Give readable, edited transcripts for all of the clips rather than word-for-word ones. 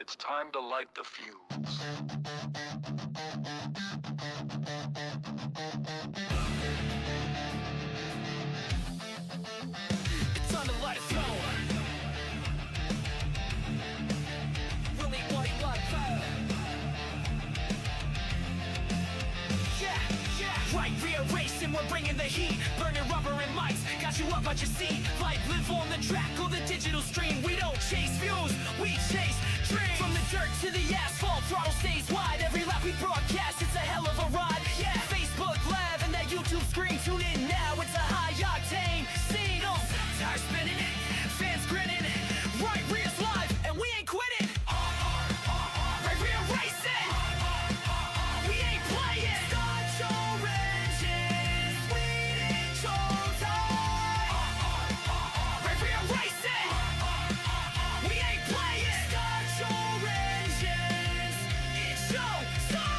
It's time to light the fuse. It's time to let it go. Really want it like that. Yeah. Right rear racing, we're bringing the heat. Burning rubber and lights, got you up at your seat. Like live on the track or the digital stream. We don't chase views, we chase dreams. From the dirt to the asphalt, throttle stays wide. Every lap we broadcast, it's a hell of a ride. Yeah, Facebook Live and that YouTube screen. Tune in now, it's a high octane scene. Tires spinning, fans grinning. Right rear's live, and we ain't quitting. Right rear racing, we ain't playing. Start your engines, we ain't showtime. Right rear racing, we ain't playing. Start your engines, it's showtime.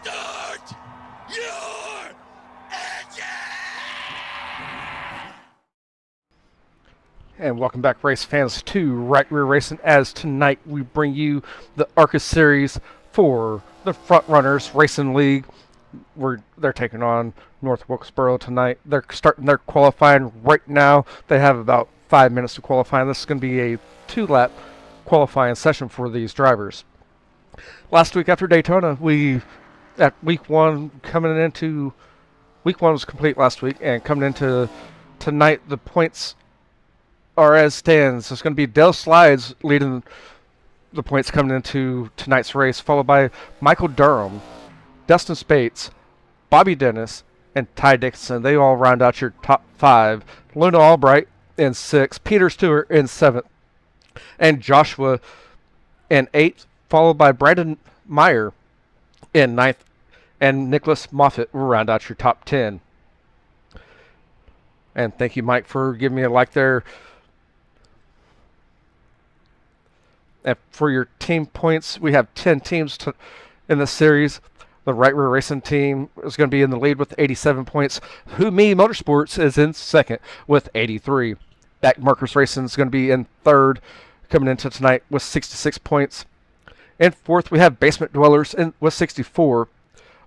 Start your engine! And welcome back, race fans, to Right Rear Racing, as tonight we bring you the ARCA series for the Front Runners Racing League. They're taking on North Wilkesboro tonight. They're starting their qualifying right now. They have about 5 minutes to qualify, and this is going to be a 2-lap qualifying session for these drivers. Last week after Daytona, week one was complete last week, and coming into tonight, the points are as stands. It's going to be Dale Slides leading the points coming into tonight's race, followed by Michael Durham, Dustin Spates, Bobby Dennis, and Ty Dixon. They all round out your top 5. Luna Albright in 6th, Peter Stewart in 7th, and Joshua in 8th, followed by Brandon Meyer in 9th, and Nicholas Moffitt will round out your top 10. And thank you, Mike, for giving me a like there. And for your team points, we have 10 teams in the series. The Right Rear Racing team is going to be in the lead with 87 points. Who Me Motorsports is in second with 83. Back Markers Racing is going to be in third, coming into tonight with 66 points. In fourth, we have Basement Dwellers with 64.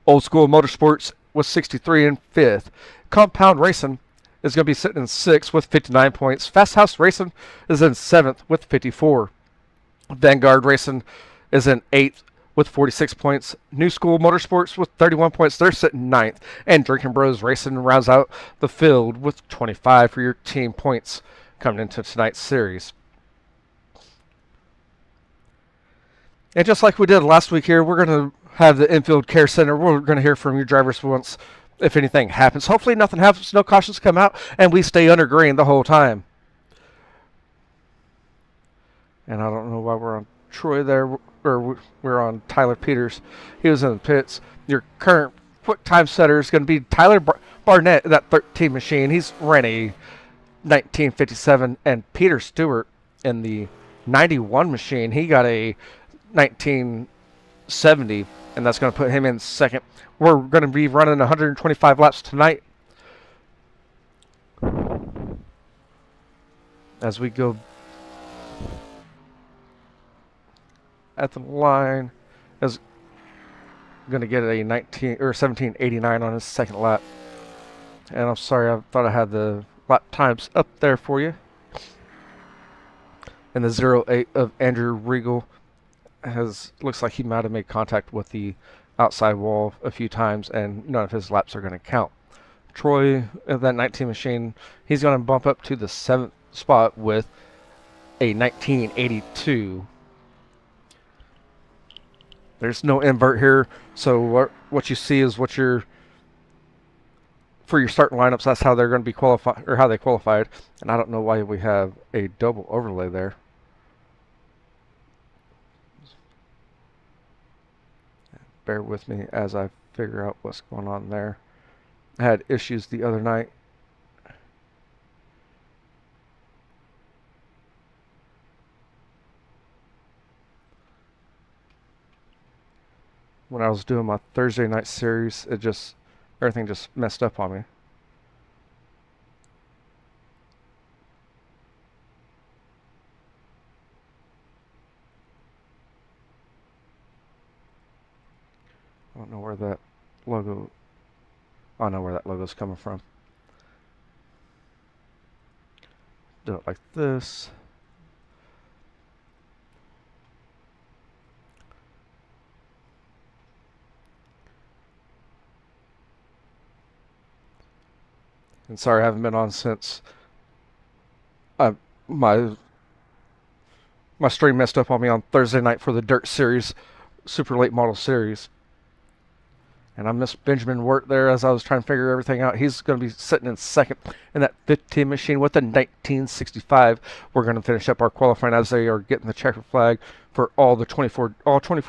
Old School Motorsports with 63 in fifth. Compound Racing is going to be sitting in sixth with 59 points. Fast House Racing is in seventh with 54. Vanguard Racing is in eighth with 46 points. New School Motorsports with 31 points. They're sitting ninth. And Drinking Bros Racing rounds out the field with 25 for your team points coming into tonight's series. And just like we did last week here, we're going to have the infield care center. We're going to hear from your drivers once if anything happens. Hopefully nothing happens, no cautions come out, and we stay under green the whole time. And I don't know why we're on Troy there, or we're on Tyler Peters. He was in the pits. Your current quick time setter is going to be Tyler Barnett, that 13 machine. He's ran a 1957, and Peter Stewart in the 91 machine. He got a 1970, and that's going to put him in second. We're going to be running 125 laps tonight. As we go at the line, is going to get a 1789 on his second lap. And I'm sorry, I thought I had the lap times up there for you. And the 08 of Andrew Regal looks like he might have made contact with the outside wall a few times, and none of his laps are going to count. Troy, that 19 machine, he's going to bump up to the 7th spot with a 1982. There's no invert here, so what you see is what for your starting lineups, that's how they're going to be qualified, or how they qualified. And I don't know why we have a double overlay there. Bear with me as I figure out what's going on there. I had issues the other night. When I was doing my Thursday night series, everything just messed up on me. I don't know where that logo... I know where that logo's coming from. Do it like this. And sorry I haven't been on since my stream messed up on me on Thursday night for the Dirt Series, Super Late Model Series. And I missed Benjamin Wirt there as I was trying to figure everything out. He's going to be sitting in second in that 15 machine with a 1965. We're going to finish up our qualifying as they are getting the checker flag for all 24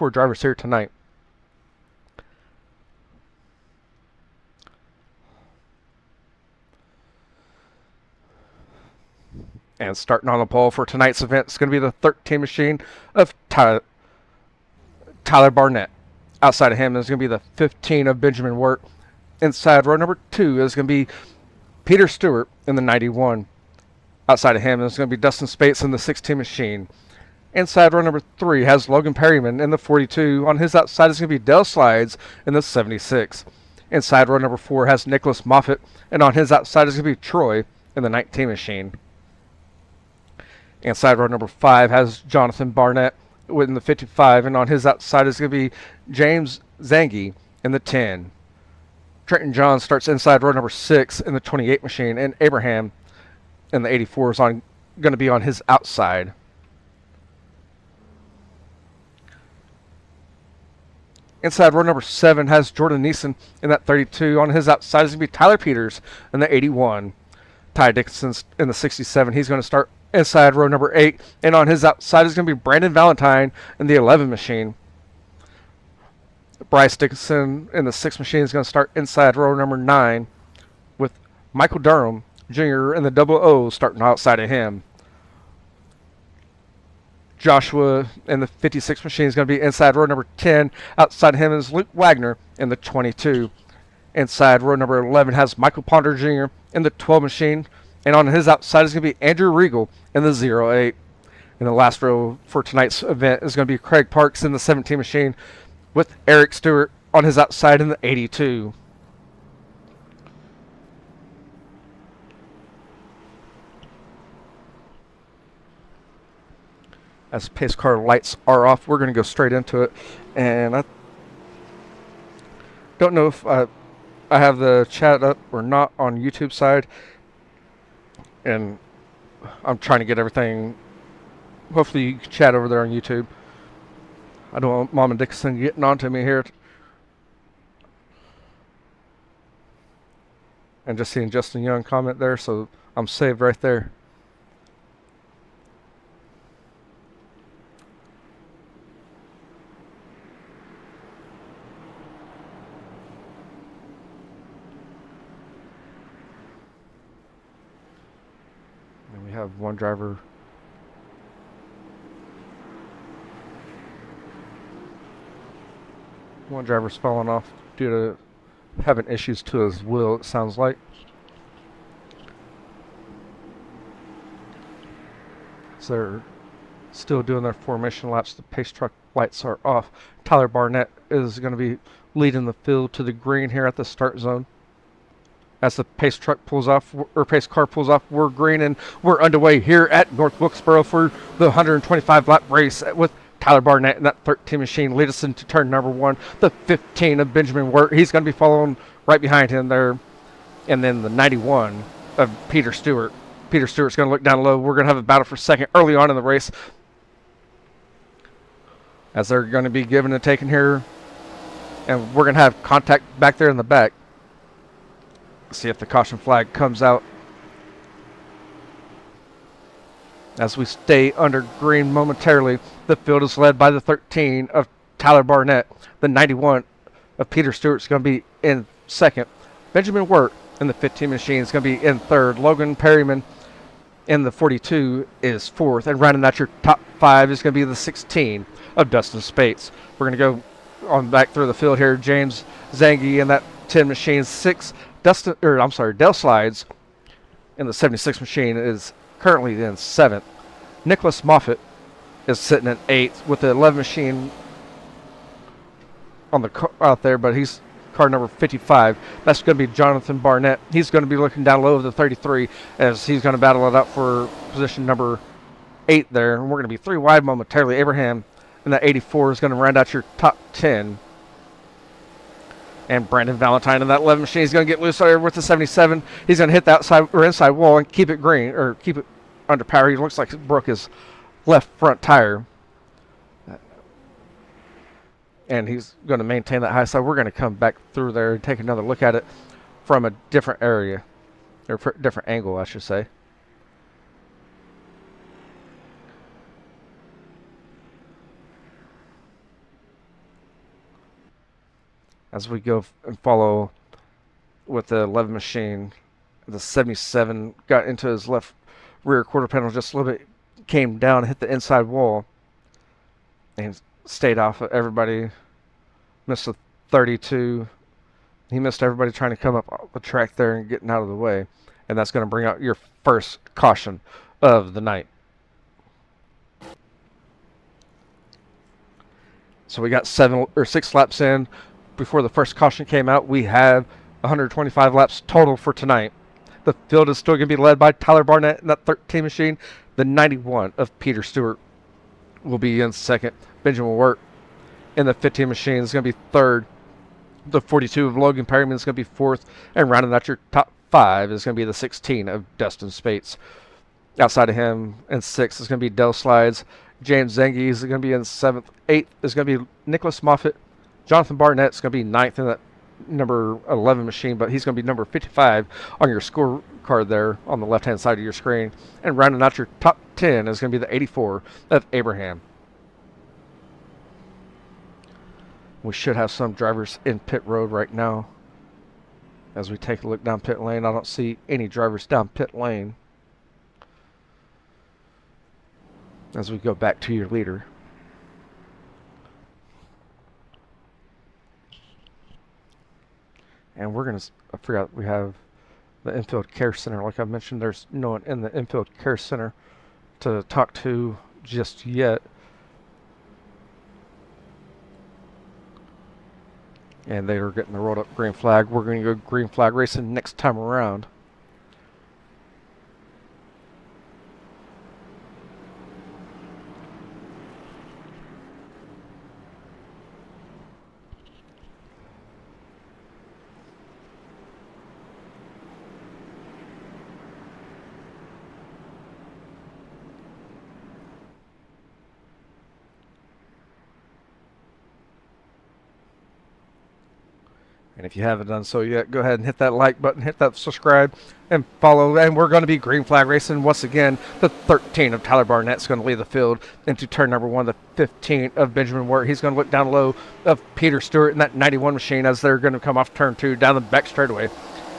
drivers here tonight. And starting on the pole for tonight's event is going to be the 13 machine of Tyler Barnett. Outside of him is going to be the 15 of Benjamin Wirt. Inside row number 2 is going to be Peter Stewart in the 91. Outside of him is going to be Dustin Spates in the 16 machine. Inside row number 3 has Logan Perryman in the 42. On his outside is going to be Dale Slides in the 76. Inside row number 4 has Nicholas Moffitt, and on his outside is going to be Troy in the 19 machine. Inside row number 5 has Jonathan Barnett in the 55, and on his outside is going to be James Zangi in the 10. Trenton John starts inside row number 6 in the 28 machine, and Abraham in the 84 is going to be on his outside. Inside row number 7 has Jordan Neeson in that 32. On his outside is going to be Tyler Peters in the 81. Ty Dixon's in the 67. He's going to start inside row number 8, and on his outside is going to be Brandon Valentine in the 11 machine. Bryce Dickinson in the 6 machine is going to start inside row number 9 with Michael Durham, Jr. in the 00 starting outside of him. Joshua in the 56 machine is going to be inside row number 10. Outside of him is Luke Wagner in the 22. Inside row number 11 has Michael Ponder Jr. in the 12 machine. And on his outside is going to be Andrew Regal in the 08. And the last row for tonight's event is going to be Craig Parks in the 17 machine with Eric Stewart on his outside in the 82. As pace car lights are off, we're going to go straight into it. And I don't know if I have the chat up or not on YouTube side. And I'm trying to get everything. Hopefully you can chat over there on YouTube. I don't want Mom and Dixon getting onto me here. And just seeing Justin Young comment there, so I'm saved right there. And we have one driver. One driver's falling off due to having issues to his wheel, it sounds like. So they're still doing their formation laps. The pace truck lights are off. Tyler Barnett is going to be leading the field to the green here at the start zone. As the pace truck pulls off, or pace car pulls off, we're green and we're underway here at North Wilkesboro for the 125 lap race with Tyler Barnett in that 13 machine lead us into turn number 1. The 15 of Benjamin Wirt, he's going to be following right behind him there. And then the 91 of Peter Stewart. Peter Stewart's going to look down low. We're going to have a battle for second early on in the race, as they're going to be giving and taking here. And we're going to have contact back there in the back. See if the caution flag comes out. As we stay under green momentarily, the field is led by the 13 of Tyler Barnett. The 91 of Peter Stewart's going to be in second. Benjamin Wirt in the 15 machine is going to be in third. Logan Perryman in the 42 is fourth. And rounding out your top 5 is going to be the 16 of Dustin Spates. We're going to go on back through the field here. James Zangi in that 10 machine. 6. Dell Slides in the 76 machine is currently in 7th. Nicholas Moffitt is sitting in 8th with the 11 machine on the car out there, but he's car number 55. That's going to be Jonathan Barnett. He's going to be looking down low of the 33 as he's going to battle it out for position number 8 there. And we're going to be 3 wide momentarily. Abraham in that 84 is going to round out your top 10. And Brandon Valentine in that 11 machine is going to get loose there with the 77. He's going to hit the outside or inside wall and keep it green, or keep it under power. He looks like he broke his left front tire. And he's going to maintain that high side. We're going to come back through there and take another look at it from a different area, or different angle, I should say. As we go and follow with the 11 machine, the 77 got into his left rear quarter panel just a little bit, came down, hit the inside wall, and stayed off of everybody. Missed the 32. He missed everybody trying to come up the track there and getting out of the way. And that's going to bring out your first caution of the night. So we got 6 laps in. Before the first caution came out, we have 125 laps total for tonight. The field is still going to be led by Tyler Barnett in that 13 machine. The 91 of Peter Stewart will be in second. Benjamin Wirt in the 15 machine is going to be third. The 42 of Logan Perryman is going to be fourth. And rounding out your top 5 is going to be the 16 of Dustin Spates. Outside of him in 6th is going to be Dell Slides. James Zengi is going to be in 7th. 8th is going to be Nicholas Moffitt. Jonathan Barnett is going to be 9th in that number 11 machine, but he's going to be number 55 on your scorecard there on the left-hand side of your screen. And rounding out your top 10 is going to be the 84 of Abraham. We should have some drivers in pit road right now. As we take a look down pit lane, I don't see any drivers down pit lane. As we go back to your leader. And we're going to, I forgot we have the infield care center. Like I mentioned, there's no one in the infield care center to talk to just yet. And they are getting the rolled up green flag. We're going to go green flag racing next time around. And if you haven't done so yet, go ahead and hit that like button, hit that subscribe, and follow. And we're going to be green flag racing once again. The 13 of Tyler Barnett's going to lead the field into turn number 1. The 15 of Benjamin Wirt. He's going to look down low of Peter Stewart in that 91 machine as they're going to come off turn 2 down the back straightaway.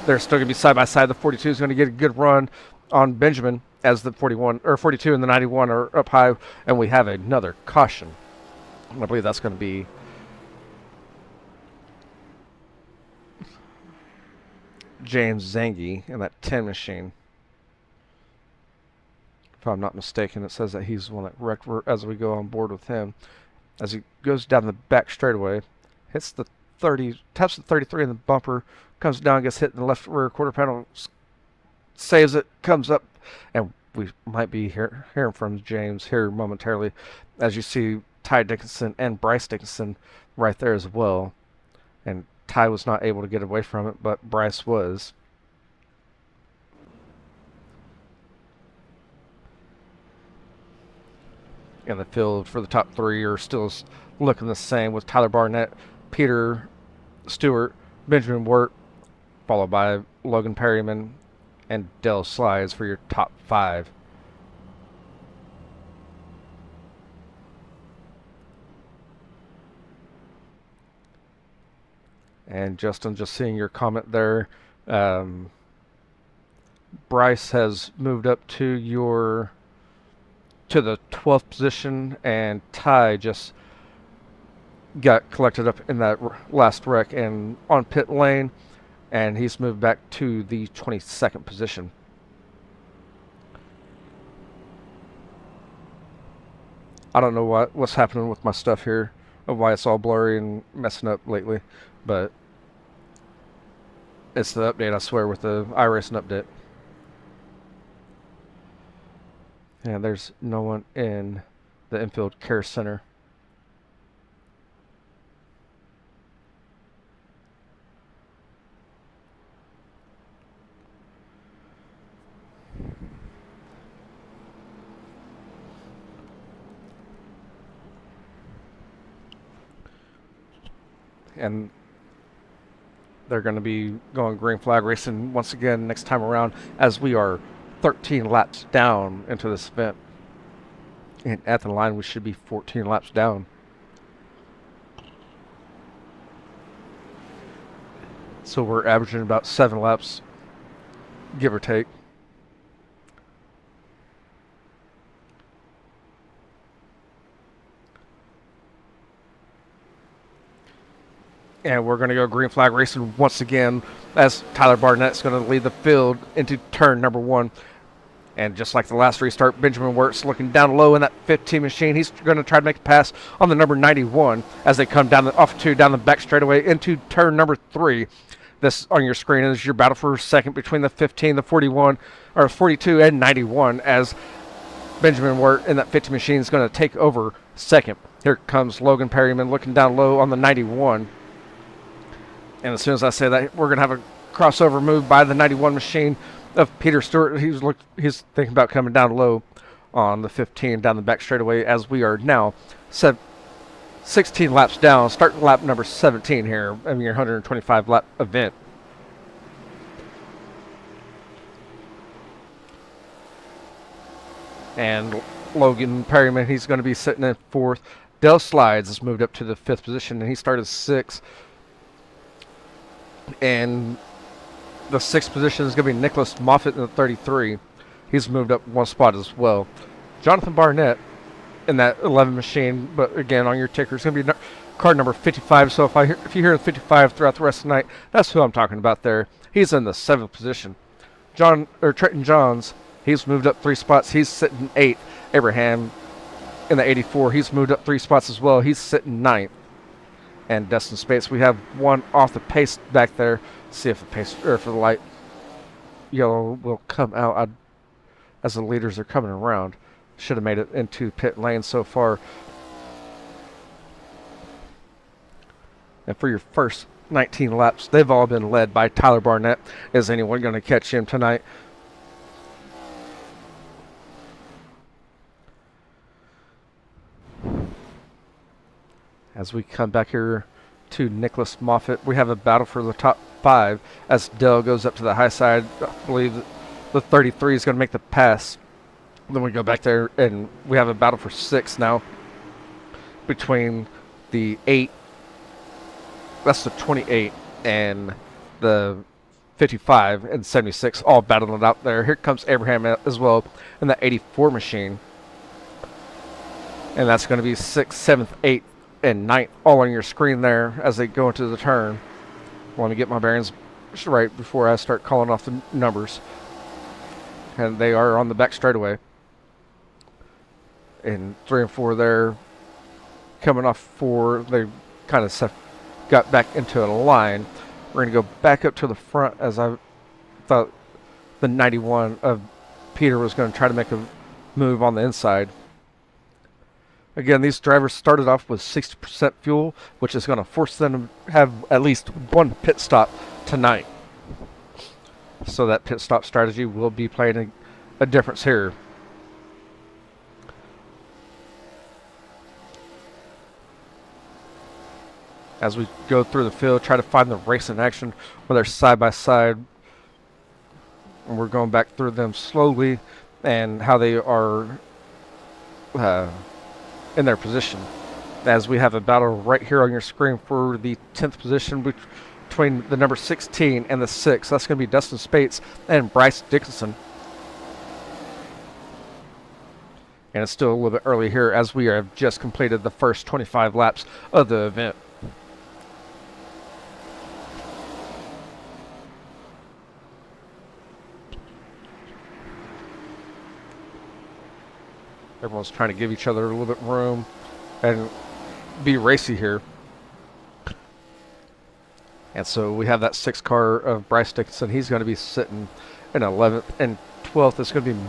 They're still going to be side by side. The 42 is going to get a good run on Benjamin as the 41 or 42 and the 91 are up high, and we have another caution. I believe that's going to be James Zangi in that 10 machine. If I'm not mistaken, it says that he's the one that wrecked as we go on board with him. As he goes down the back straightaway, hits the 30, taps the 33 in the bumper, comes down, gets hit in the left rear quarter panel, saves it, comes up, and we might be hearing from James here momentarily. As you see Ty Dickinson and Bryce Dickinson right there as well. And Ty was not able to get away from it, but Bryce was. And the field for the top 3 are still looking the same with Tyler Barnett, Peter Stewart, Benjamin Wirt, followed by Logan Perryman and Dell Slides for your top 5. And Justin, just seeing your comment there, Bryce has moved up to the 12th position, and Ty just got collected up in that last wreck and on pit lane, and he's moved back to the 22nd position. I don't know what's happening with my stuff here, of why it's all blurry and messing up lately. But it's the update, I swear, with the iRacing update. And there's no one in the infield care center. And they're going to be going green flag racing once again next time around, as we are 13 laps down into this event. And at the line, we should be 14 laps down. So we're averaging about 7 laps, give or take. And we're going to go green flag racing once again, as Tyler Barnett's going to lead the field into turn number 1. And just like the last restart, Benjamin Wirt's looking down low in that 15 machine. He's going to try to make a pass on the number 91 as they come down down the back straightaway into turn number 3. This on your screen is your battle for second between the 15, the 41, or 42 and 91, as Benjamin Wirt in that 15 machine is going to take over second. Here comes Logan Perryman looking down low on the 91. And as soon as I say that, we're going to have a crossover move by the 91 machine of Peter Stewart. He's thinking about coming down low on the 15 down the back straightaway, as we are now 16 laps down, starting lap number 17 here in your 125 lap event. And Logan Perryman, he's going to be sitting in 4th. Dell Slides has moved up to the 5th position, and he started 6th. And The 6th position is going to be Nicholas Moffitt in the 33. He's moved up 1 spot as well. Jonathan Barnett in that 11 machine, but again on your ticker it's going to be card number 55. So if you hear 55 throughout the rest of the night, that's who I'm talking about there. He's in the 7th position. Trenton Johns, he's moved up 3 spots. He's sitting 8th. Abraham in the 84, he's moved up 3 spots as well. He's sitting 9th. And Destin Spates, we have one off the pace back there. See if the pace or if the light yellow will come out as the leaders are coming around. Should have made it into pit lane so far. And for your first 19 laps, they've all been led by Tyler Barnett. Is anyone going to catch him tonight? As we come back here to Nicholas Moffitt, we have a battle for the top 5 as Dell goes up to the high side. I believe the 33 is going to make the pass. Then we go back there and we have a battle for 6 now between the 8, that's the 28, and the 55 and 76, all battling it out there. Here comes Abraham as well in the 84 machine. And that's going to be 6th, 7th, 8th, and 9th all on your screen there as they go into the turn. I want to get my bearings right before I start calling off the numbers. And they are on the back straightaway. And 3 and 4 there coming off 4. They kind of got back into a line. We're going to go back up to the front as I thought the 91 of Peter was going to try to make a move on the inside. Again, these drivers started off with 60% fuel, which is going to force them to have at least 1 pit stop tonight. So that pit stop strategy will be playing a difference here. As we go through the field, try to find the race in action where they're side by side. And we're going back through them slowly and how they are in their position. As we have a battle right here on your screen for the 10th position between the number 16 and the 6. That's going to be Dustin Spates and Bryce Dickinson. And it's still a little bit early here as we have just completed the first 25 laps of the event. Everyone's trying to give each other a little bit room and be racy here. And so we have that 6th car of Bryce Dickinson. He's going to be sitting in 11th, and 12th is going to be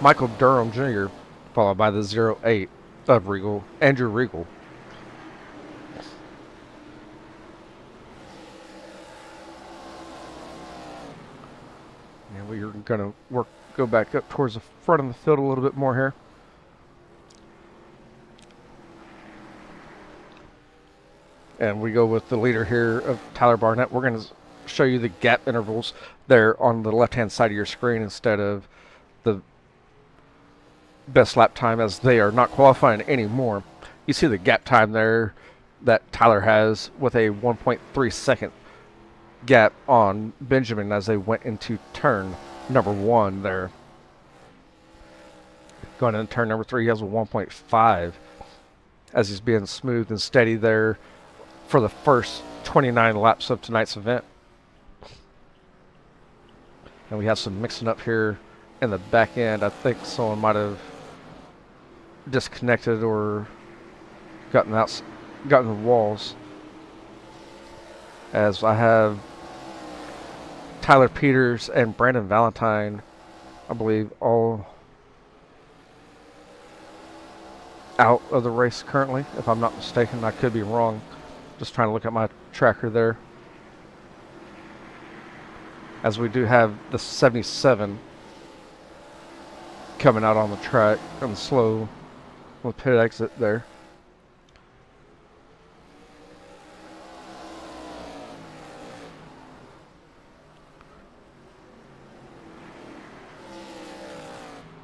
Michael Durham Jr., followed by the 08 of Andrew Regal. And we are going to go back up towards the front of the field a little bit more here. And we go with the leader here of Tyler Barnett. We're going to show you the gap intervals there on the left-hand side of your screen instead of the best lap time, as they are not qualifying anymore. You see the gap time there that Tyler has with a 1.3 second gap on Benjamin as they went into turn number 1 there. Going into turn number 3, he has a 1.5 as he's being smooth and steady there for the first 29 laps of tonight's event. And we have some mixing up here in the back end. I think someone might have disconnected or gotten the walls. As I have Tyler Peters and Brandon Valentine, I believe, all out of the race currently, if I'm not mistaken. I could be wrong. Just trying to look at my tracker there. As we do have the 77 coming out on the track on the slow pit exit there.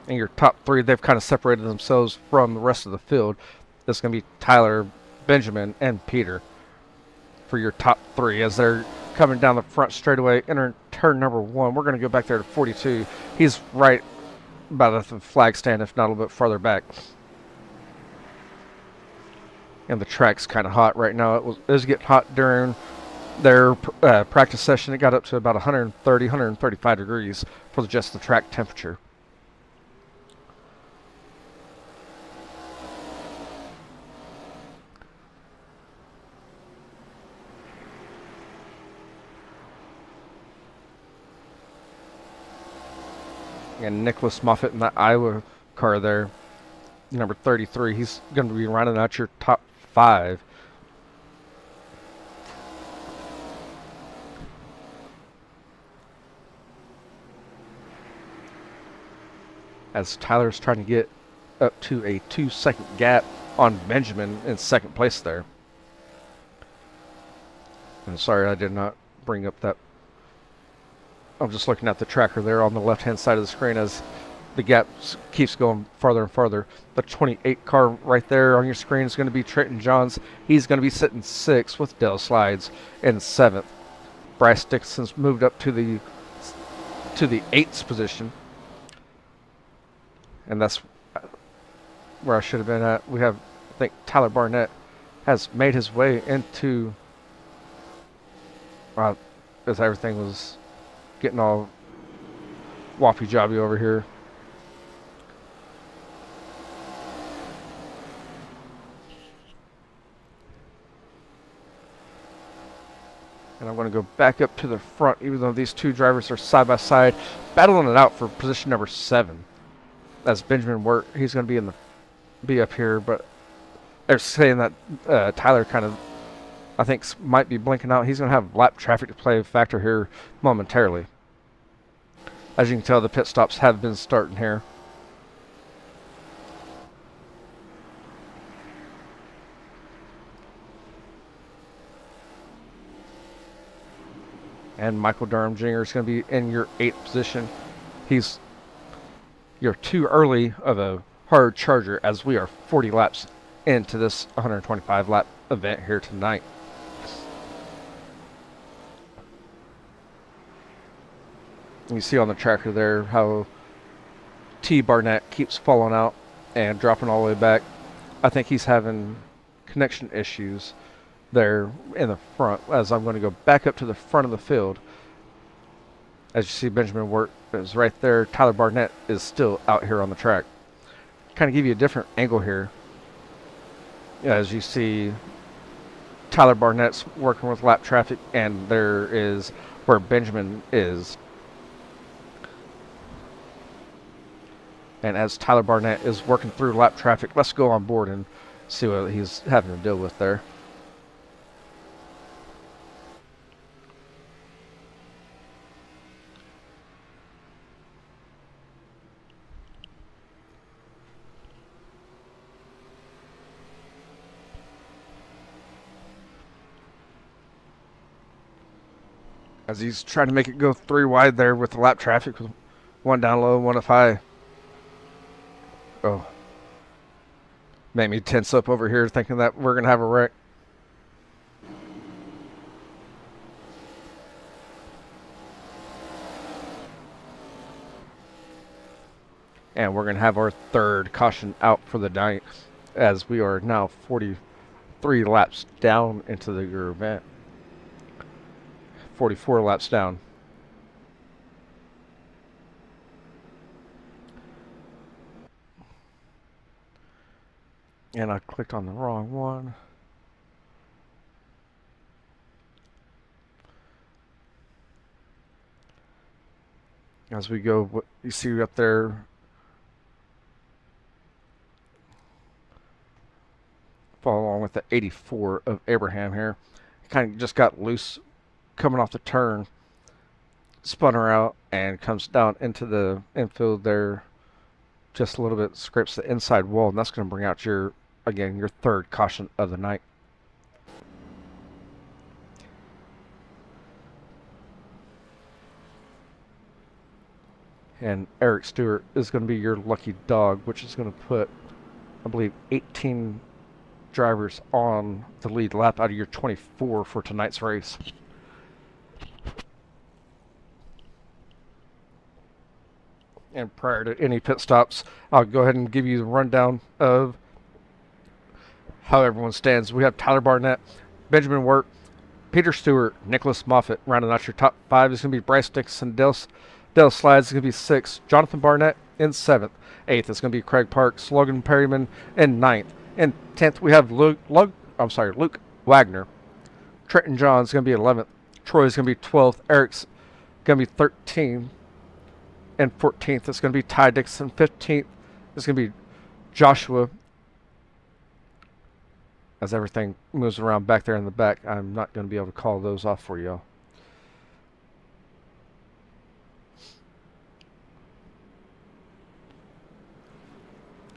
And your top 3, they've kind of separated themselves from the rest of the field. This is going to be Tyler, Benjamin, and Peter for your top 3 as they're coming down the front straightaway, entering turn number 1. We're going to go back there to 42. He's right about at the flag stand, if not a little bit farther back. And the track's kind of hot right now. It was getting hot during their practice session. It got up to about 130, 135 degrees for just the track temperature. And Nicholas Moffitt in that Iowa car there, number 33, he's going to be running out your top 5. As Tyler's trying to get up to a 2-second gap on Benjamin in second place there. I'm sorry I did not bring up that. I'm just looking at the tracker there on the left-hand side of the screen as the gap keeps going farther and farther. The 28 car right there on your screen is going to be Trenton Johns. He's going to be sitting 6th with Dale Slides in 7th. Bryce Dixon's moved up to the 8th position. And that's where I should have been at. We have, I think, Tyler Barnett has made his way into, as everything was getting all wappy jobby over here. And I'm going to go back up to the front, even though these two drivers are side by side, battling it out for position number 7. That's Benjamin Wirt. He's going to be up here, but they're saying that Tyler kind of, I think, might be blinking out. He's going to have lap traffic to play a factor here momentarily. As you can tell, the pit stops have been starting here. And Michael Durham Jr. is going to be in your 8th position. You're too early of a hard charger, as we are 40 laps into this 125 lap event here tonight. You see on the tracker there how T. Barnett keeps falling out and dropping all the way back. I think he's having connection issues there in the front, as I'm going to go back up to the front of the field. As you see, Benjamin Wirt is right there. Tyler Barnett is still out here on the track. Kind of give you a different angle here. As you see, Tyler Barnett's working with lap traffic, and there is where Benjamin is. And as Tyler Barnett is working through lap traffic, let's go on board and see what he's having to deal with there. As he's trying to make it go 3 wide there with the lap traffic, with 1 down low, 1 up high. Oh. Made me tense up over here thinking that we're going to have a wreck. And we're going to have our 3rd caution out for the night, as we are now 43 laps down into the event. 44 laps down. And I clicked on the wrong one. As we go, what you see up there, follow along with the 84 of Abraham here. Kind of just got loose coming off the turn, spun her out, and comes down into the infield there just a little bit, scrapes the inside wall, and that's going to bring out your, again, your 3rd caution of the night. And Eric Stewart is going to be your lucky dog, which is going to put, I believe, 18 drivers on the lead lap out of your 24 for tonight's race. And prior to any pit stops, I'll go ahead and give you the rundown of how everyone stands. We have Tyler Barnett, Benjamin Wirt, Peter Stewart, Nicholas Moffitt. Rounding out your top 5 is going to be Bryce Dixon. Dale Slides is going to be 6th. Jonathan Barnett in 7th. 8th is going to be Craig Parks. Logan Perryman in 9th. In 10th, we have Luke Wagner. Trenton John's going to be 11th. Troy's going to be 12th. Eric's going to be 13th. And 14th is going to be Ty Dixon. 15th is going to be Joshua. As everything moves around back there in the back, I'm not going to be able to call those off for y'all.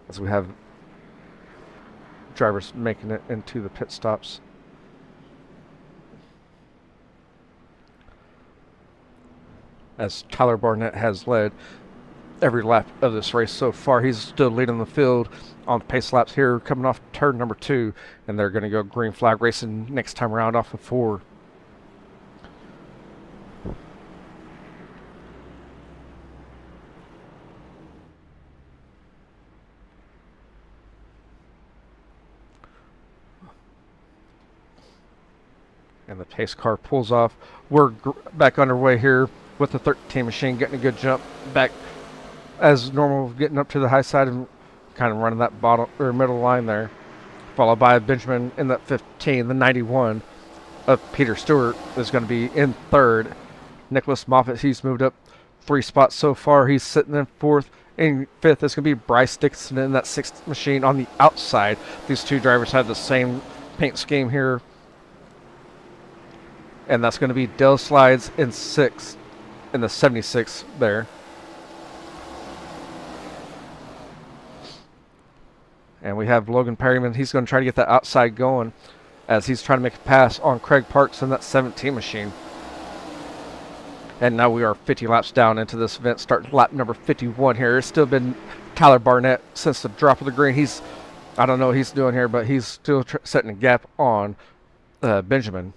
As we have drivers making it into the pit stops. As Tyler Barnett has led every lap of this race so far, he's still leading the field on the pace laps here, coming off turn number 2, and they're going to go green flag racing next time around off of 4. And the pace car pulls off. We're back underway here with the 13 machine, getting a good jump back as normal, getting up to the high side and kind of running that bottom or middle line there, followed by Benjamin in that 15. The 91 of Peter Stewart is going to be in 3rd. Nicholas Moffitt, he's moved up 3 spots so far. He's sitting in 4th. In 5th is going to be Bryce Dixon in that 6th machine on the outside. These two drivers have the same paint scheme here. And that's going to be Dale Slides in 6th, in the 76 there. And we have Logan Perryman. He's going to try to get that outside going as he's trying to make a pass on Craig Parks in that 17 machine. And now we are 50 laps down into this event, starting lap number 51 here. It's still been Tyler Barnett since the drop of the green. I don't know what he's doing here, but he's still setting a gap on Benjamin.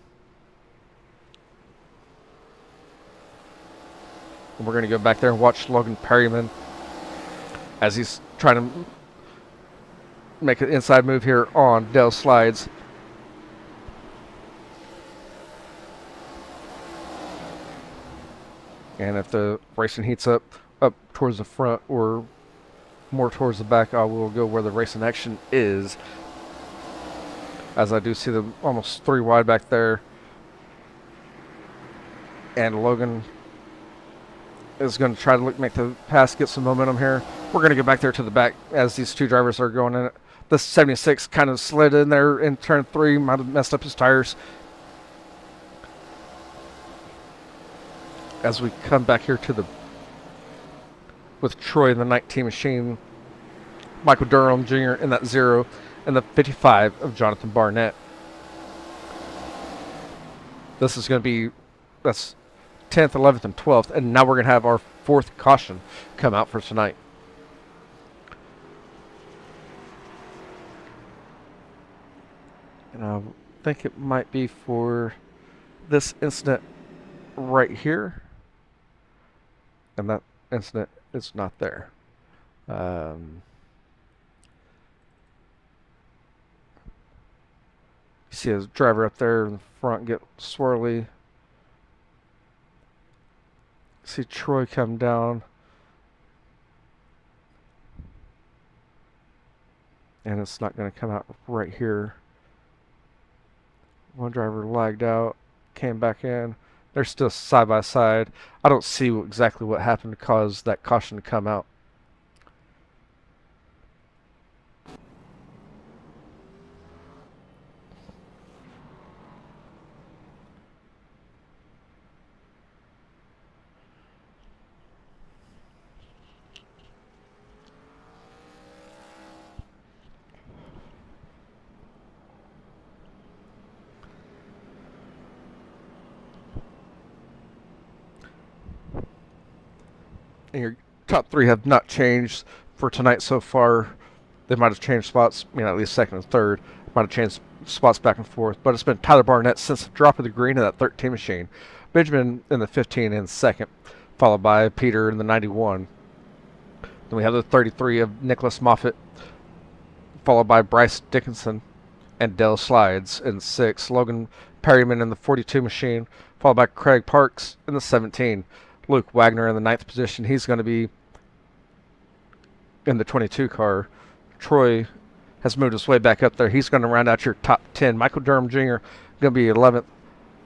And we're going to go back there and watch Logan Perryman as he's trying to make an inside move here on Dale Slides. And if the racing heats up towards the front or more towards the back, I will go where the racing action is. As I do see them almost 3 wide back there. And Logan is going to try to make the pass, get some momentum here. We're going to go back there to the back as these two drivers are going in it. The 76 kind of slid in there in turn 3, might have messed up his tires. As we come back here to with Troy in the 19 machine, Michael Durham Jr. in that 0, and the 55 of Jonathan Barnett. This is going to be, that's 10th, 11th, and 12th, and now we're going to have our 4th caution come out for tonight. And I think it might be for this incident right here. And that incident is not there. You see a driver up there in the front get swirly. See Troy come down. And it's not going to come out right here. One driver lagged out, came back in. They're still side by side. I don't see exactly what happened to cause that caution to come out. And your top 3 have not changed for tonight so far. They might have changed spots, at least 2nd and 3rd. Might have changed spots back and forth. But it's been Tyler Barnett since the drop of the green in that 13 machine. Benjamin in the 15 in 2nd, followed by Peter in the 91. Then we have the 33 of Nicholas Moffett, followed by Bryce Dickinson and Dell Slides in 6. Logan Perryman in the 42 machine, followed by Craig Parks in the 17. Luke Wagner in the 9th position. He's going to be in the 22 car. Troy has moved his way back up there. He's going to round out your top 10. Michael Durham Jr. going to be 11th.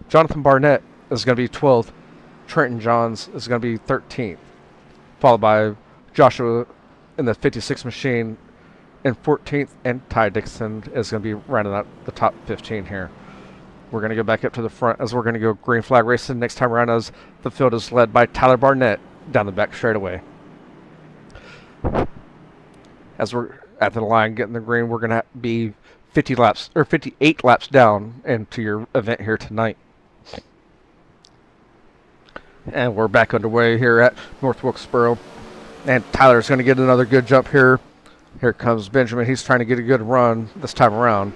Jonathan Barnett is going to be 12th. Trenton Johns is going to be 13th, followed by Joshua in the 56 machine in 14th, and Ty Dixon is going to be rounding out the top 15 here. We're going to go back up to the front as we're going to go green flag racing next time around, as the field is led by Tyler Barnett down the back straightaway. As we're at the line getting the green, we're going to be 58 laps down into your event here tonight. And we're back underway here at North Wilkesboro. And Tyler's going to get another good jump here. Here comes Benjamin. He's trying to get a good run this time around.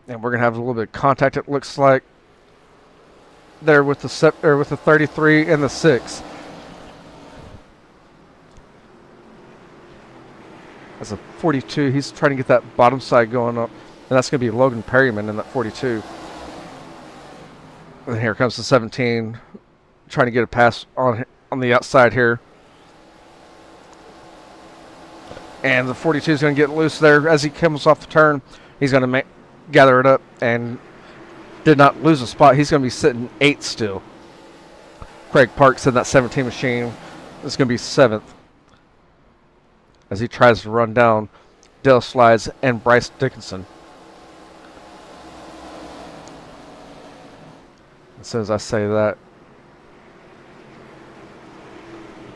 And we're going to have a little bit of contact, it looks like, there with the 33 and the 6. As a 42, he's trying to get that bottom side going up. And that's going to be Logan Perryman in that 42. And here comes the 17, trying to get a pass on the outside here. And the 42 is going to get loose there as he comes off the turn. He's going to gather it up and did not lose a spot. He's going to be sitting 8th still. Craig Parks in that 17 machine is going to be 7th, as he tries to run down Dale Slides and Bryce Dickinson. As soon as I say that,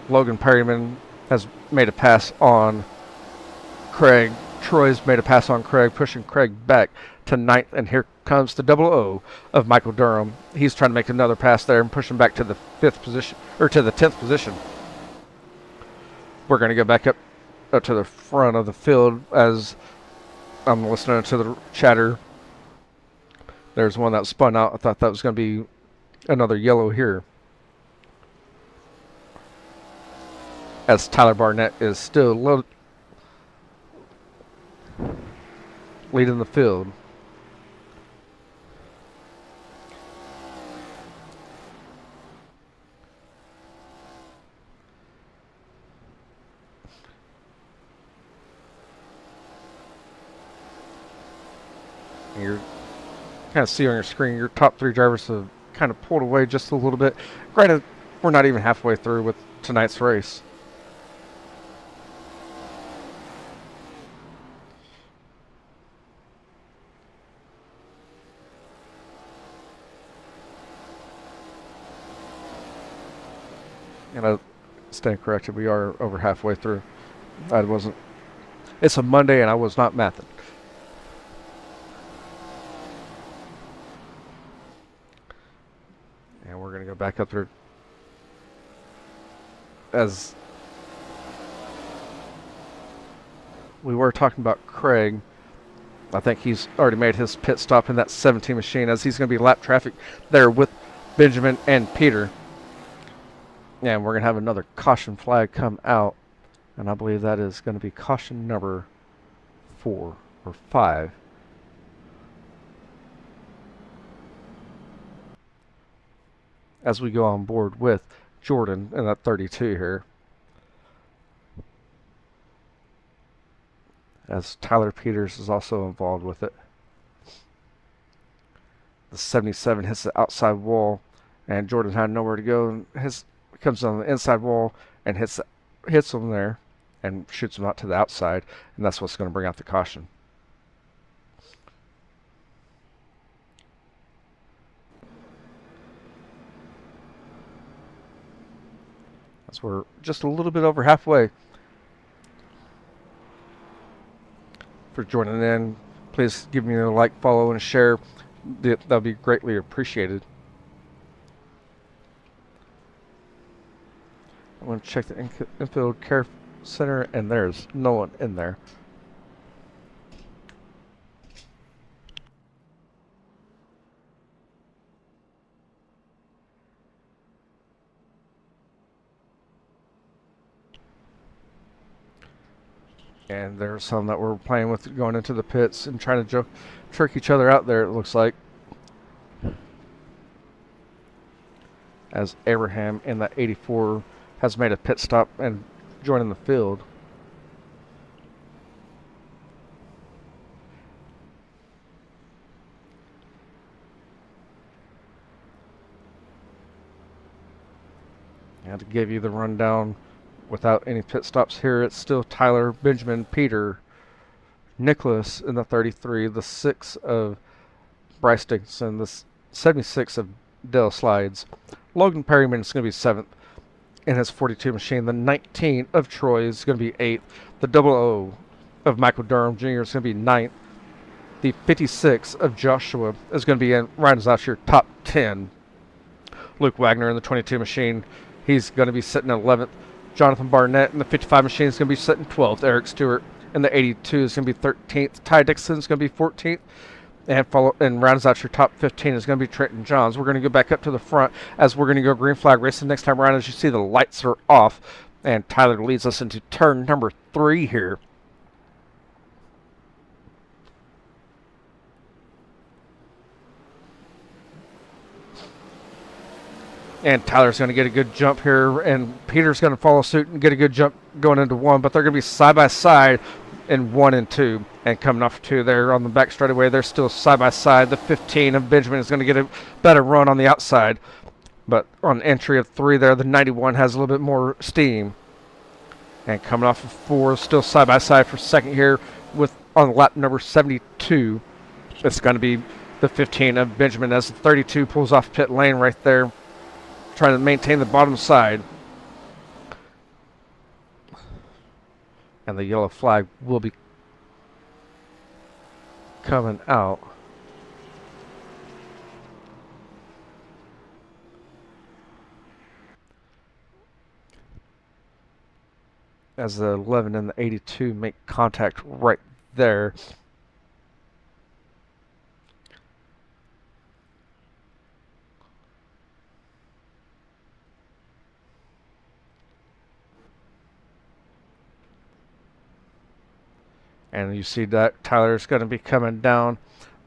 Logan Perryman has made a pass on Craig. Troy's made a pass on Craig, pushing Craig back to 9th, and here comes the 00 of Michael Durham. He's trying to make another pass there and push him back to the 5th position, or to the 10th position. We're going to go back up to the front of the field as I'm listening to the chatter. There's one that spun out. I thought that was going to be another yellow here, as Tyler Barnett is still leading the field. And you're kind of see on your screen your top 3 drivers have kind of pulled away just a little bit. Granted, we're not even halfway through with tonight's race. And I stand corrected, we are over halfway through. It's a Monday and I was not mathing. And we're going to go back up there as we were talking about Craig. I think he's already made his pit stop in that 17 machine, as he's going to be lap traffic there with Benjamin and Peter. And we're going to have another caution flag come out, and I believe that is going to be caution number 4 or 5. As we go on board with Jordan in that 32 here. As Tyler Peters is also involved with it. The 77 hits the outside wall, and Jordan had nowhere to go. And comes on the inside wall and hits him there and shoots him out to the outside, and that's what's going to bring out the caution. As we're just a little bit over halfway. For joining in, please give me a like, follow, and share. That'll be greatly appreciated. I'm going to check the infield care center, and there's no one in there. And there's some that were playing with going into the pits and trying to trick each other out there, it looks like. As Abraham in the 84 has made a pit stop and joining the field. And to give you the rundown without any pit stops here, it's still Tyler, Benjamin, Peter, Nicholas in the 33, the 6 of Bryce Dickinson, the 76 of Dale Slides. Logan Perryman is going to be 7th in his 42 machine. The 19 of Troy is going to be 8th. The 00 of Michael Durham Jr. is going to be 9th. The 56 of Joshua is going to be in, rounds out your top 10. Luke Wagner in the 22 machine, he's going to be sitting at 11th. Jonathan Barnett in the 55 machine is going to be sitting 12th. Eric Stewart in the 82 is going to be 13th. Ty Dixon is going to be 14th. And rounds out your top 15 is going to be Trenton Johns. We're going to go back up to the front as we're going to go green flag racing next time around. As you see, the lights are off, and Tyler leads us into turn number 3 here. And Tyler's going to get a good jump here, and Peter's going to follow suit and get a good jump going into 1, but they're going to be side by side in 1 and 2. And coming off 2 there on the back straightaway, they're still side by side. The 15 of Benjamin is going to get a better run on the outside. But on entry of 3 there, the 91 has a little bit more steam. And coming off of 4, still side by side for second here with on lap number 72. It's going to be the 15 of Benjamin as the 32 pulls off pit lane right there, trying to maintain the bottom side. And the yellow flag will be coming out. As the 11 and the 82 make contact right there. And you see that Tyler's going to be coming down.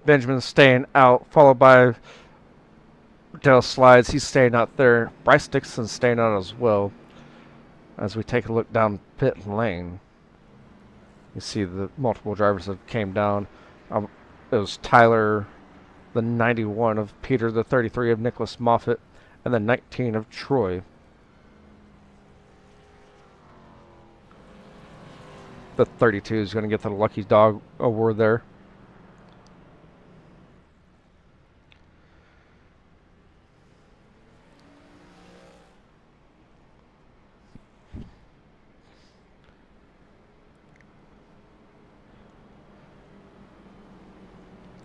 Benjamin's staying out, followed by Dale Slides. He's staying out there. Bryce Dixon's staying out as well. As we take a look down pit lane, you see the multiple drivers that came down. It was Tyler, the 91 of Peter, the 33 of Nicholas Moffitt, and the 19 of Troy. The 32 is going to get the Lucky Dog award there.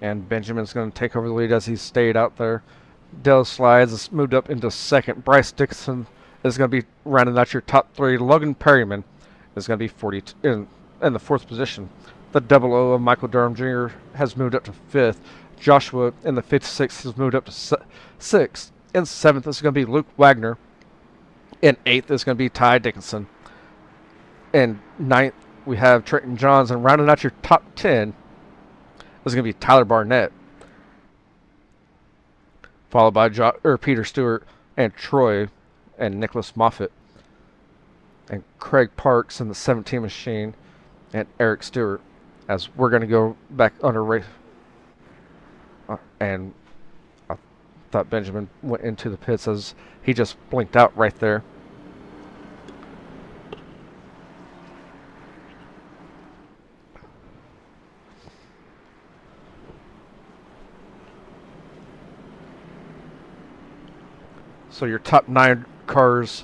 And Benjamin's going to take over the lead as he stayed out there. Dale Slides has moved up into second. Bryce Dixon is going to be rounding out your top 3. Logan Perryman is going to be 42 in the 4th position. The 00 of Michael Durham Jr. has moved up to 5th. Joshua in the 56 has moved up to 6th. In 7th is going to be Luke Wagner. In 8th is going to be Ty Dickinson. In 9th we have Trenton Johns, and rounding out your top 10 is going to be Tyler Barnett, followed by Peter Stewart and Troy and Nicholas Moffitt, and Craig Parks in the 17 machine, and Eric Stewart. As we're going to go back under race, and I thought Benjamin went into the pits as he just blinked out right there. So your top 9 cars,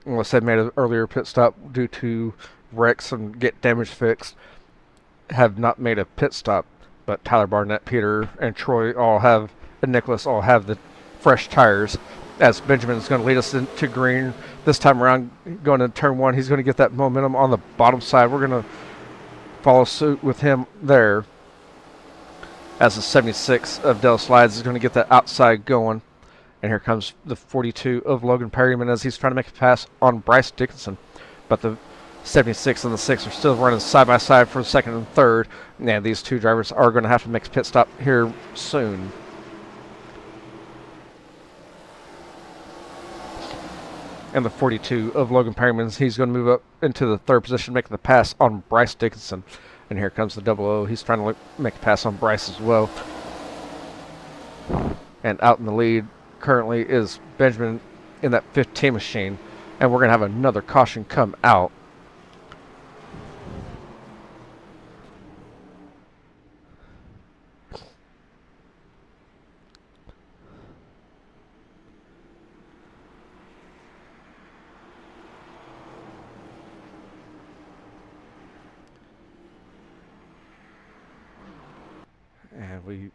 unless they made an earlier pit stop due to wrecks and get damage fixed, have not made a pit stop. But Tyler Barnett, Peter, and Troy all have, and Nicholas all have the fresh tires. As Benjamin is going to lead us into green this time around, going into turn 1, he's going to get that momentum on the bottom side. We're going to follow suit with him there. As the 76 of Dell Slides is going to get that outside going. And here comes the 42 of Logan Perryman as he's trying to make a pass on Bryce Dickinson. But the 76 and the 6 are still running side by side for second and third. And these two drivers are going to have to make a pit stop here soon. And the 42 of Logan Perryman, he's going to move up into the third position, making the pass on Bryce Dickinson. And here comes the 00. He's trying to make a pass on Bryce as well. And out in the lead currently is Benjamin in that 15 machine. And we're going to have another caution come out. And we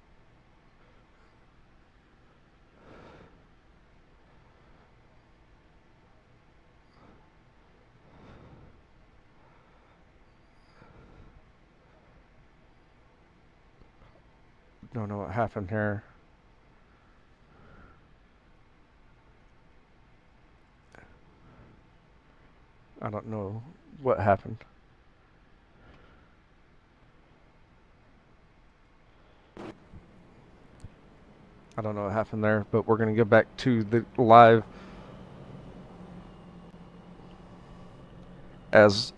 don't know what happened here. I don't know what happened. I don't know what happened there, but we're going to go back to the live as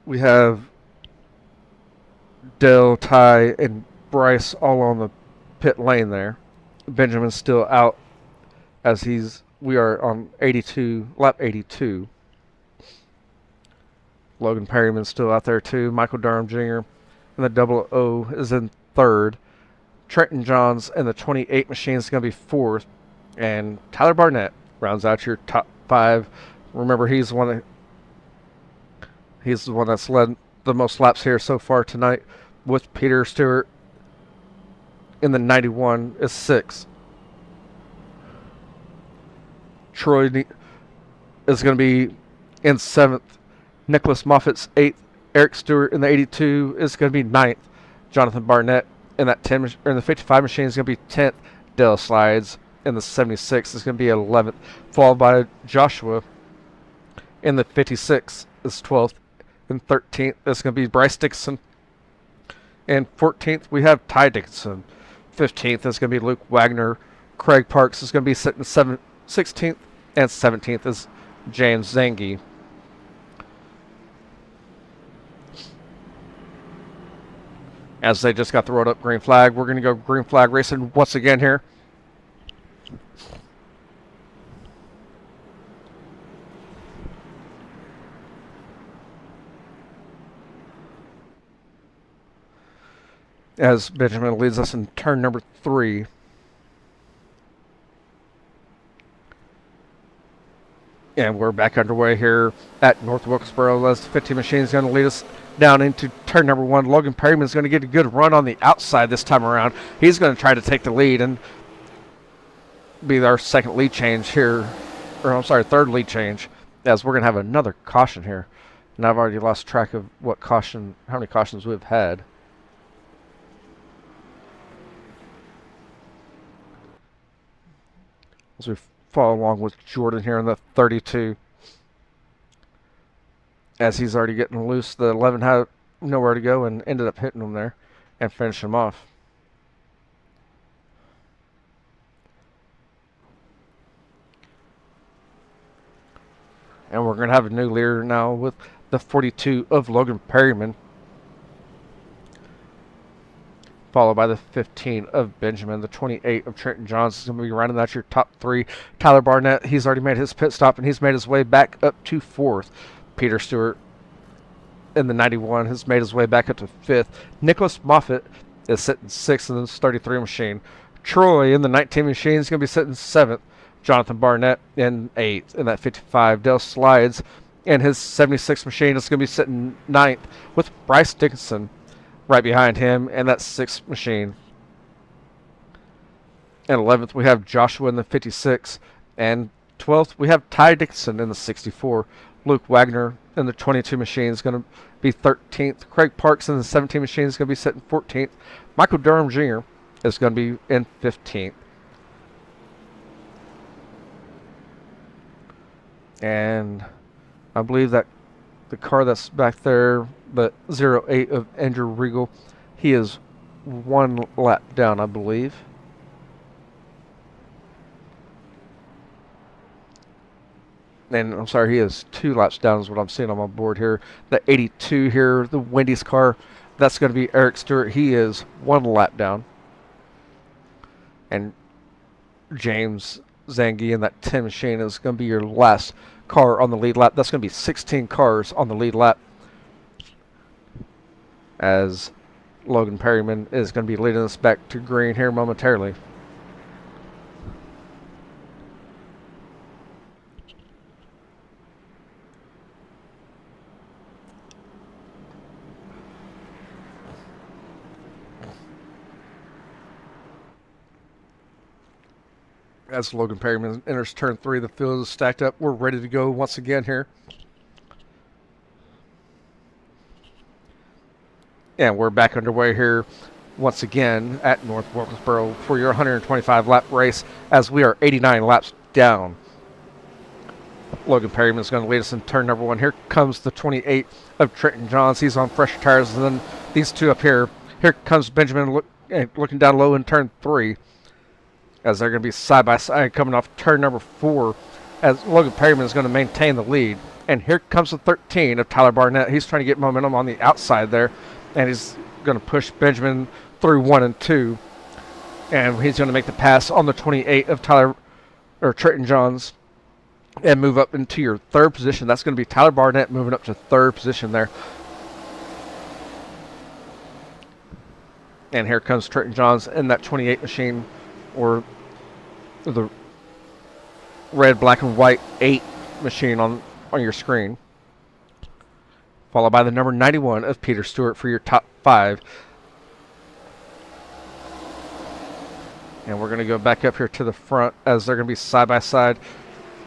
we have Dale, Ty, and Bryce all on the pit lane there. Benjamin's still out as we are on 82, lap 82. Logan Perryman's still out there too. Michael Durham Jr. and the 00 is in third. Trenton Johns and the 28 machine is going to be fourth. And Tyler Barnett rounds out your top five. Remember, he's the one that's led the most laps here so far tonight, with Peter Stewart in the 91 is sixth. Troy is going to be in seventh. Nicholas Moffitt's eighth. Eric Stewart in the 82 is going to be ninth. Jonathan Barnett in that 10 or in the 55 machine is going to be 10th. Dale Slides in the 76 is going to be 11th, followed by Joshua in the 56 is 12th. And 13th is going to be Bryce Dixon. And 14th we have Ty Dixon. 15th is going to be Luke Wagner. Craig Parks is going to be sitting 16th, and 17th is James Zangi. As they just got the road up green flag, we're going to go green flag racing once again here. As Benjamin leads us in turn number 3. And we're back underway here at North Wilkesboro. As the 15 machine is going to lead us down into turn number 1. Logan Perryman is going to get a good run on the outside this time around. He's going to try to take the lead and be our second lead change here. Or I'm sorry, third lead change. As we're going to have another caution here. And I've already lost track of how many cautions we've had. As we follow along with Jordan here in the 32. As he's already getting loose, the 11 had nowhere to go and ended up hitting him there and finished him off. And we're going to have a new leader now with the 42 of Logan Perryman, followed by the 15 of Benjamin. The 28 of Trenton Johns is going to be rounding out your top 3. Tyler Barnett, he's already made his pit stop, and he's made his way back up to 4th. Peter Stewart in the 91 has made his way back up to 5th. Nicholas Moffitt is sitting 6th in this 33 machine. Troy in the 19 machine is going to be sitting 7th. Jonathan Barnett in 8th in that 55. Dale Slides in his 76 machine is going to be sitting 9th, with Bryce Dickinson right behind him in that 6th machine. And 11th we have Joshua in the 56. And 12th we have Ty Dixon in the 64. Luke Wagner in the 22 machine is going to be 13th. Craig Parks in the 17 machine is going to be sitting 14th. Michael Durham Jr. is going to be in 15th. And I believe that the car that's back there, the 08 of Andrew Regal, he is 1 lap down, I believe. And I'm sorry, he is 2 laps down is what I'm seeing on my board here. The 82 here, the Wendy's car, that's going to be Eric Stewart. He is 1 lap down. And James Zangi in that 10 machine is going to be your last car on the lead lap. That's going to be 16 cars on the lead lap, as Logan Perryman is going to be leading us back to green here momentarily. As Logan Perryman enters turn 3, the field is stacked up. We're ready to go once again here. And we're back underway here once again at North Wilkesboro for your 125 lap race, as we are 89 laps down. Logan Perryman is going to lead us in turn number 1. Here comes the 28 of Trenton Johns. He's on fresh tires. And then these two up here. Here comes Benjamin looking down low in turn 3. As they're going to be side by side coming off turn number 4, as Logan Perryman is going to maintain the lead. And here comes the 13 of Tyler Barnett. He's trying to get momentum on the outside there, and he's going to push Benjamin through 1 and 2. And he's going to make the pass on the 28 of Trenton Johns and move up into your 3rd position. That's going to be Tyler Barnett moving up to 3rd position there. And here comes Trenton Johns in that 28 machine, or the red, black, and white 8 machine on your screen. Followed by the number 91 of Peter Stewart for your top 5. And we're going to go back up here to the front, as they're going to be side by side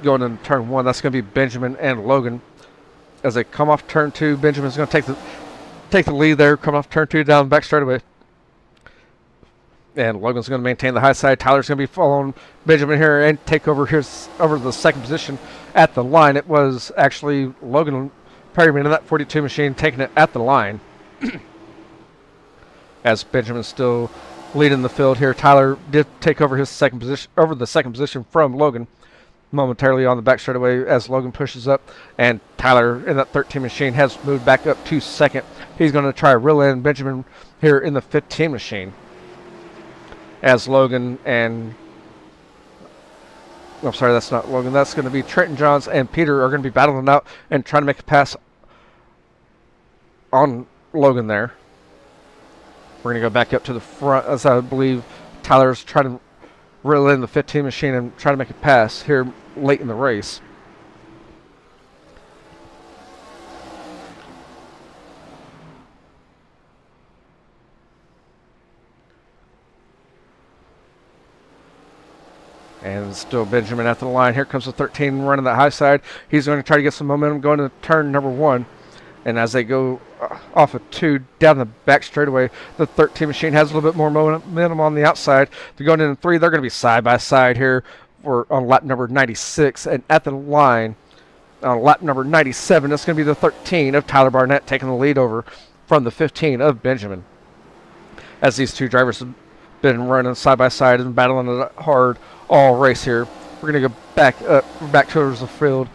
going into turn 1. That's going to be Benjamin and Logan. As they come off turn 2, Benjamin's going to take the lead there, coming off turn 2 down the back straightaway. And Logan's going to maintain the high side. Tyler's going to be following Benjamin here and take over the 2nd position at the line. It was actually Logan Perryman in that 42 machine taking it at the line. As Benjamin's still leading the field here. Tyler did take over the 2nd position from Logan momentarily on the back straightaway as Logan pushes up. And Tyler in that 13 machine has moved back up to 2nd. He's going to try to reel in Benjamin here in the 15 machine. As Logan and, I'm sorry, that's not Logan. That's going to be Trenton Johns and Peter are going to be battling out and trying to make a pass on Logan there. We're going to go back up to the front, as I believe Tyler's trying to reel in the 15 machine and try to make a pass here late in the race. And still Benjamin at the line. Here comes the 13 running the high side. He's going to try to get some momentum going to turn number 1. And as they go off of 2 down the back straightaway, the 13 machine has a little bit more momentum on the outside. They're going into 3. They're going to be side by side here on lap number 96. And at the line on lap number 97, it's going to be the 13 of Tyler Barnett taking the lead over from the 15 of Benjamin. As these two drivers have been running side by side and battling it hard all race here. We're going to go back towards the field.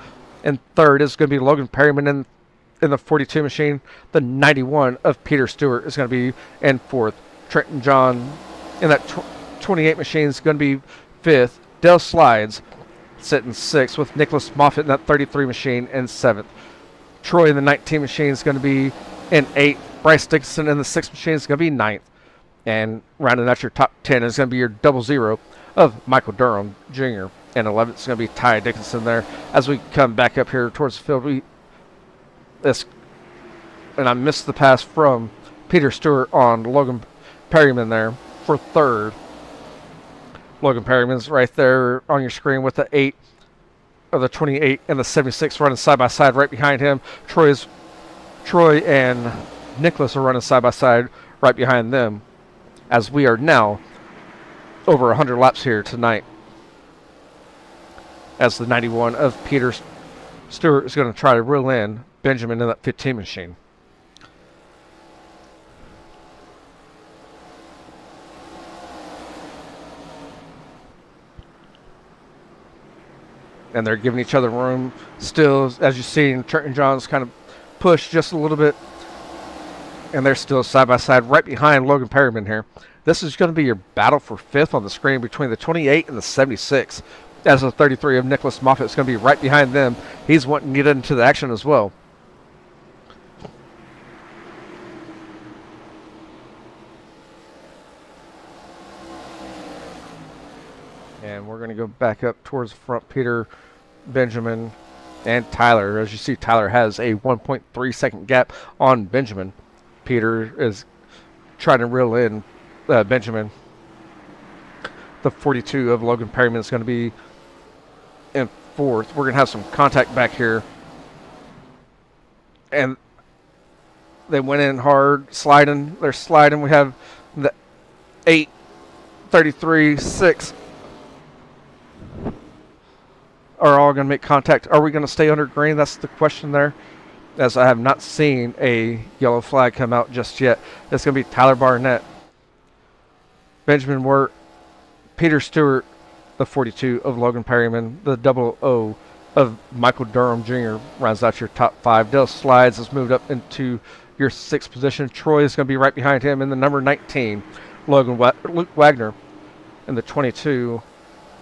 And 3rd is going to be Logan Perryman in the 42 machine. The 91 of Peter Stewart is going to be in 4th. Trenton John in that 28 machine is going to be 5th. Dale Slides sitting 6th with Nicholas Moffitt in that 33 machine in 7th. Troy in the 19 machine is going to be in 8th. Bryce Dickinson in the 6th machine is going to be 9th. And rounding out your top 10 is going to be your 00 of Michael Durham Jr. And 11th is going to be Ty Dickinson there. As we come back up here towards the field, and I missed the pass from Peter Stewart on Logan Perryman there for 3rd. Logan Perryman's right there on your screen with the 8 of the 28 and the 76 running side by side right behind him. Troy and Nicholas are running side by side right behind them, as we are now over 100 laps here tonight. As the 91 of Peter Stewart is going to try to reel in Benjamin in that 15 machine. And they're giving each other room. Still, as you've seen, Trent and John's kind of push just a little bit. And they're still side by side right behind Logan Perryman here. This is going to be your battle for 5th on the screen between the 28 and the 76. As the 33 of Nicholas Moffitt is going to be right behind them. He's wanting to get into the action as well. And we're going to go back up towards the front. Peter, Benjamin, and Tyler. As you see, Tyler has a 1.3 second gap on Benjamin. Peter is trying to reel in Benjamin. The 42 of Logan Perryman is going to be in 4th. We're going to have some contact back here. And they went in hard, sliding. They're sliding. We have the 8, 33, 6 are all going to make contact. Are we going to stay under green? That's the question there, as I have not seen a yellow flag come out just yet. It's going to be Tyler Barnett, Benjamin Wirt, Peter Stewart, the 42 of Logan Perryman, the 00 of Michael Durham Jr. rounds out your top 5. Dale Slides has moved up into your 6th position. Troy is going to be right behind him in the number 19. Luke Wagner in the 22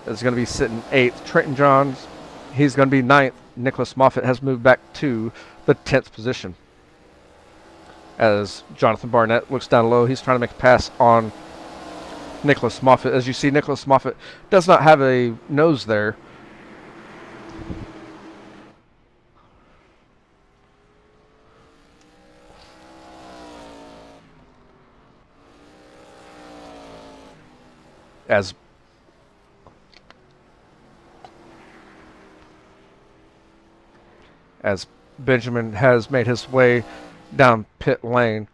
is going to be sitting 8th. Trenton Johns, he's going to be 9th. Nicholas Moffitt has moved back to the 10th position. As Jonathan Barnett looks down low, he's trying to make a pass on Nicholas Moffitt. As you see, Nicholas Moffitt does not have a nose there. As Benjamin has made his way down pit lane,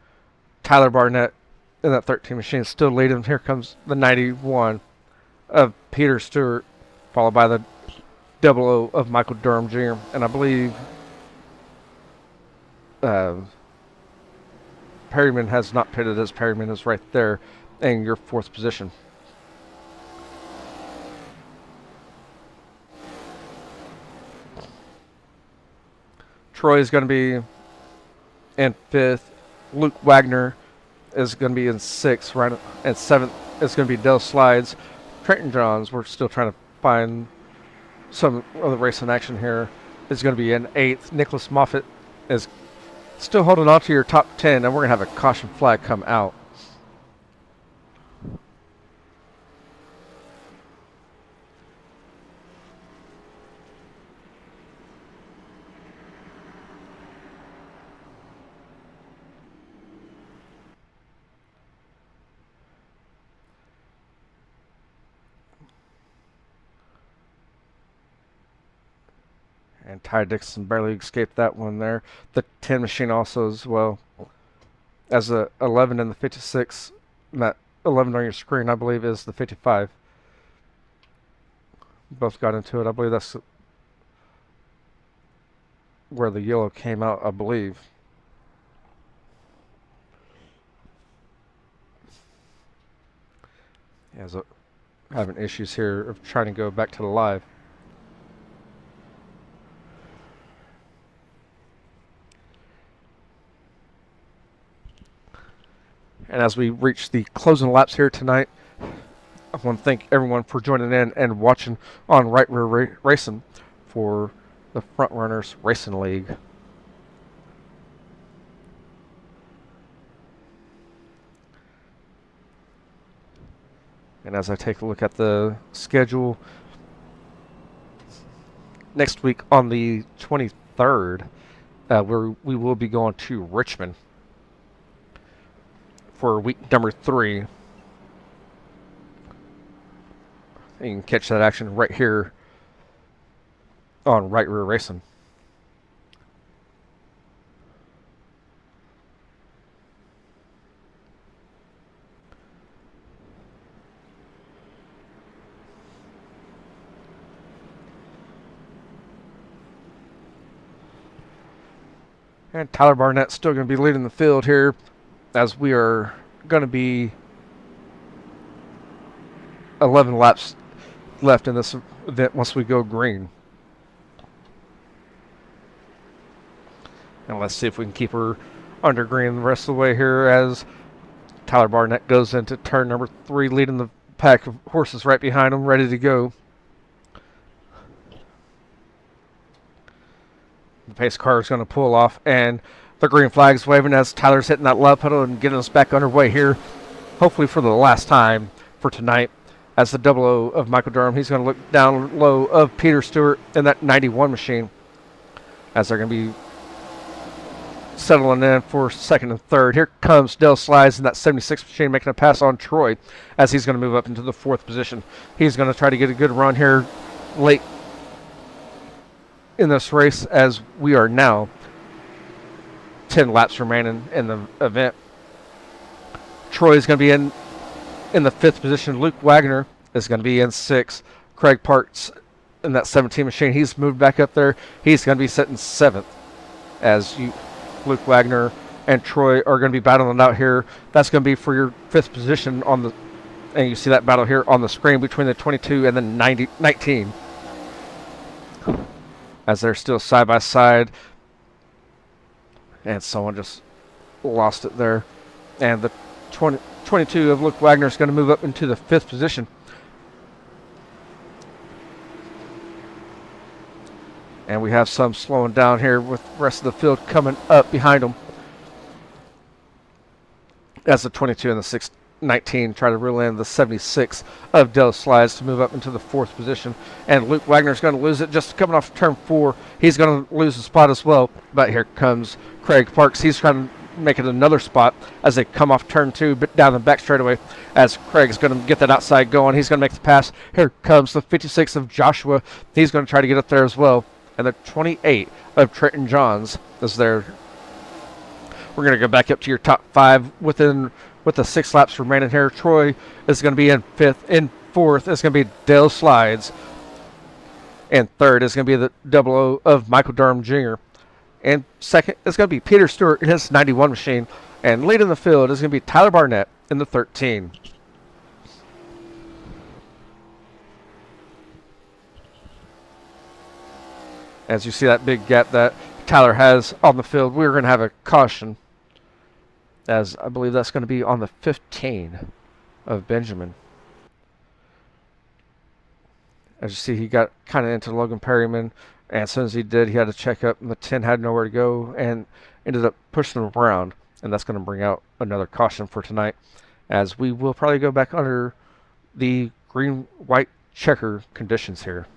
Tyler Barnett in that 13 machine still leading. Here comes the 91 of Peter Stewart, followed by the 00 of Michael Durham Jr. And I believe Perryman has not pitted, as Perryman is right there in your 4th position. Troy is going to be in 5th. Luke Wagner is going to be in 6th. Right, and 7th is going to be Dell Slides. Trenton Johns, we're still trying to find some other racing action here, is going to be in 8th. Nicholas Moffitt is still holding on to your top 10, and we're going to have a caution flag come out. And Ty Dixon barely escaped that one there. The 10 machine also as well. As the 11 and the 56, that 11 on your screen, I believe, is the 55. Both got into it. I believe that's where the yellow came out, I believe. As having issues here of trying to go back to the live. And as we reach the closing laps here tonight, I want to thank everyone for joining in and watching on Right Rear Racing for the Front Runners Racing League. And as I take a look at the schedule, next week on the 23rd, we will be going to Richmond for week number 3. You can catch that action right here on Right Rear Racing. And Tyler Barnett's still going to be leading the field here, as we are going to be 11 laps left in this event once we go green. And let's see if we can keep her under green the rest of the way here, as Tyler Barnett goes into turn number 3, leading the pack of horses right behind him, ready to go. The pace car is going to pull off, and the green flag's waving as Tyler's hitting that love pedal and getting us back underway here, hopefully for the last time for tonight. As the 00 of Michael Durham, he's going to look down low of Peter Stewart in that 91 machine, as they're going to be settling in for second and third. Here comes Dale Slides in that 76 machine, making a pass on Troy, as he's going to move up into the 4th position. He's going to try to get a good run here late in this race, as we are now 10 laps remaining in the event. Troy is going to be in the 5th position. Luke Wagner is going to be in 6th. Craig Parks in that 17 machine, he's moved back up there. He's going to be sitting 7th, as Luke Wagner and Troy are going to be battling out here. That's going to be for your 5th position on the, and you see that battle here on the screen between the 22 and the 19, as they're still side by side. And someone just lost it there. And the 22 of Luke Wagner is going to move up into the 5th position. And we have some slowing down here with the rest of the field coming up behind them, as the 22 and the 19 try to reel in the 76 of Dell Slides to move up into the 4th position. And Luke Wagner's going to lose it just coming off turn 4. He's going to lose the spot as well. But here comes Craig Parks. He's trying to make it another spot as they come off turn 2, but down the back straightaway, as Craig's going to get that outside going. He's going to make the pass. Here comes the 56 of Joshua. He's going to try to get up there as well. And the 28 of Trenton Johns is there. We're going to go back up to your top 5 with the 6 laps remaining here. Troy is going to be in 5th. In 4th is going to be Dale Slides. And 3rd is going to be the 00 of Michael Durham Jr. And 2nd is going to be Peter Stewart in his 91 machine. And leading the field is going to be Tyler Barnett in the 13. As you see that big gap that Tyler has on the field, we're going to have a caution, as I believe that's going to be on the 15 of Benjamin. As you see, he got kind of into Logan Perryman, and as soon as he did, he had to check up, and the 10 had nowhere to go and ended up pushing him around, and that's going to bring out another caution for tonight, as we will probably go back under the green-white checker conditions here.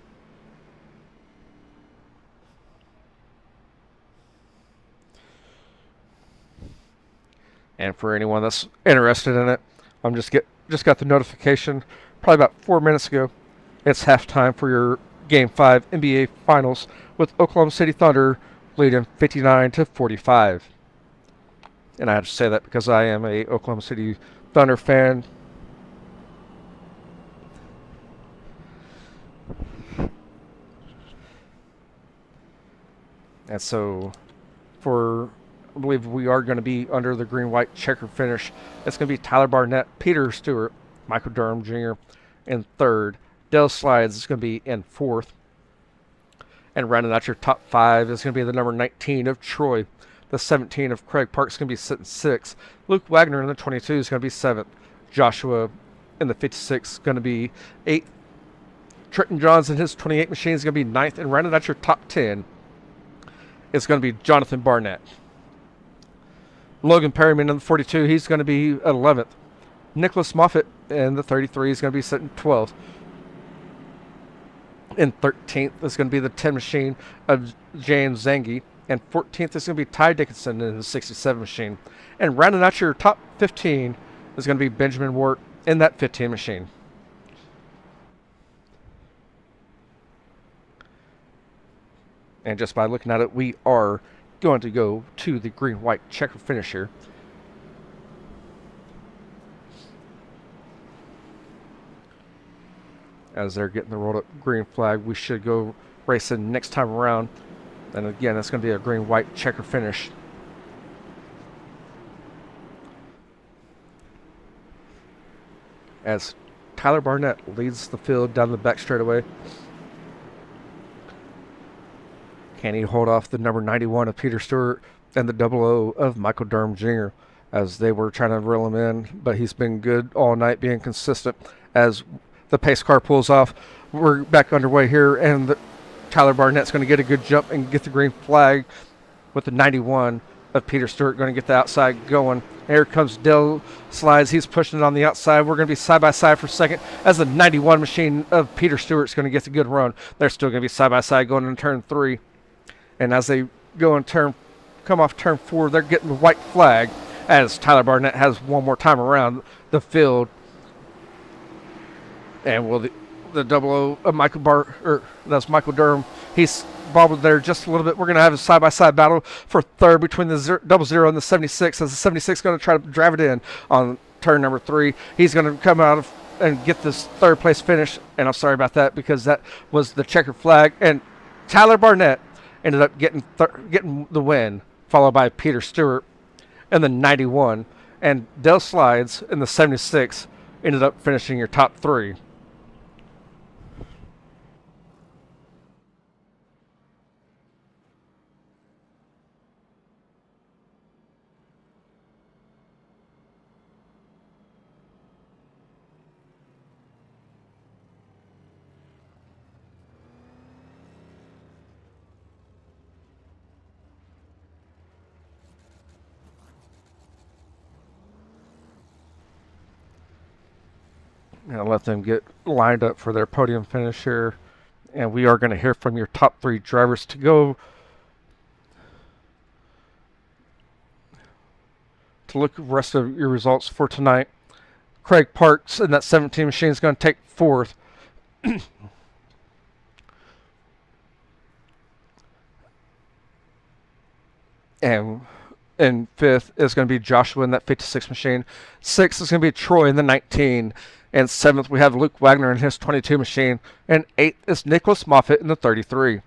And for anyone that's interested in it, I'm just got the notification probably about 4 minutes ago. It's halftime for your Game 5 NBA Finals, with Oklahoma City Thunder leading 59-45. And I have to say that because I am a Oklahoma City Thunder fan. And so I believe we are going to be under the green-white checker finish. It's going to be Tyler Barnett, Peter Stewart, Michael Durham Jr. in 3rd. Dell Slides is going to be in 4th. And rounding out your top 5 is going to be the number 19 of Troy. The 17 of Craig Parks is going to be sitting 6th. Luke Wagner in the 22 is going to be 7th. Joshua in the 56 is going to be 8th. Trenton Johns in his 28 machine is going to be 9th. And rounding out your top 10 is going to be Jonathan Barnett. Logan Perryman in the 42, he's going to be at 11th. Nicholas Moffitt in the 33 is going to be sitting 12th. In 13th is going to be the 10 machine of James Zangi. And 14th is going to be Ty Dickinson in the 67 machine. And rounding out your top 15 is going to be Benjamin Wart in that 15 machine. And just by looking at it, we are going to go to the green-white checker finish here. As they're getting the rolled up green flag, we should go racing next time around. And again, it's going to be a green-white checker finish. as Tyler Barnett leads the field down the back straightaway. Can he hold off the number 91 of Peter Stewart and the 00 of Michael Durham Jr. as they were trying to reel him in, but he's been good all night, being consistent. As the pace car pulls off, we're back underway here, and Tyler Barnett's going to get a good jump and get the green flag with the 91 of Peter Stewart going to get the outside going. Here comes Dale Slides. He's pushing it on the outside. We're going to be side by side for a second as the 91 machine of Peter Stewart's going to get the good run. They're still going to be side by side going into turn 3. And as they go in come off turn 4, they're getting the white flag as Tyler Barnett has one more time around the field. And will the 00 of that's Michael Durham. He's bobbled there just a little bit. We're going to have a side-by-side battle for third between the 00 and the 76, as the 76 is going to try to drive it in on turn number 3. He's going to come out and get this third place finish, and I'm sorry about that because that was the checkered flag, and Tyler Barnett ended up getting the win, followed by Peter Stewart and the 91, and Dale Slides in the 76 ended up finishing your top 3. And let them get lined up for their podium finish here. And we are going to hear from your top 3 drivers to go to look at the rest of your results for tonight. Craig Parks in that 17 machine is going to take 4th. And in 5th is going to be Joshua in that 56 machine. 6th is going to be Troy in the 19. And 7th, we have Luke Wagner in his 22 machine. And 8th is Nicholas Moffitt in the 33.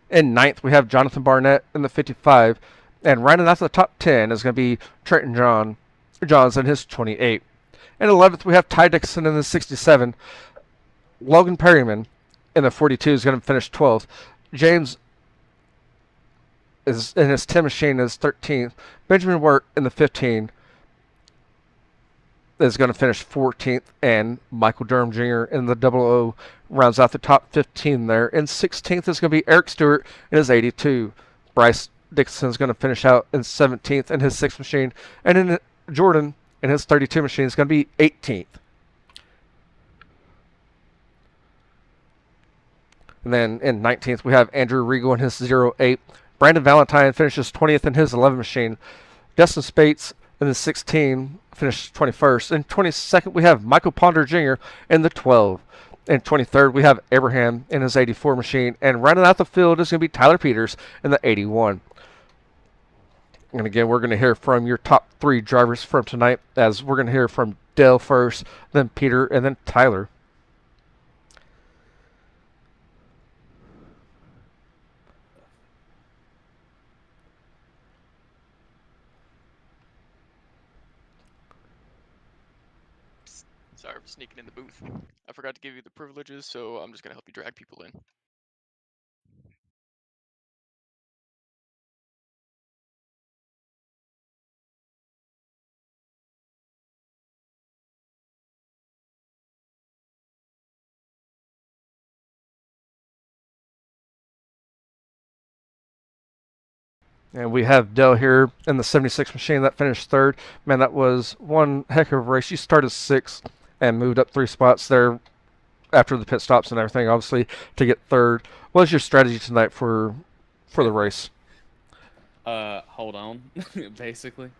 And 9th, we have Jonathan Barnett in the 55. And rounding out the top 10 is going to be Trenton Johns in his 28. And 11th, we have Ty Dixon in the 67. Logan Perryman in the 42 is going to finish 12th. James is in his 10 machine is 13th. Benjamin Wirt in the 15 is going to finish 14th, and Michael Durham Jr. in the 00 rounds out the top 15 there. And 16th is going to be Eric Stewart in his 82. Bryce Dixon is going to finish out in 17th in his 6th machine, and in Jordan in his 32 machine is going to be 18th. And then in 19th, we have Andrew Regal in his 08. Brandon Valentine finishes 20th in his 11 machine. Dustin Spates in the 16 finished 21st. In 22nd, we have Michael Ponder Jr. in the 12. In 23rd, we have Abraham in his 84 machine. And rounding out the field is going to be Tyler Peters in the 81. And again, we're going to hear from your top 3 drivers from tonight, as we're going to hear from Dale first, then Peter, and then Tyler. Sorry for sneaking in the booth. I forgot to give you the privileges, so I'm just gonna help you drag people in. And we have Dell here in the 76 machine that finished 3rd. Man, that was one heck of a race. You started 6th and moved up 3 spots there after the pit stops and everything, obviously, to get 3rd. What was your strategy tonight for the race? Hold on, basically.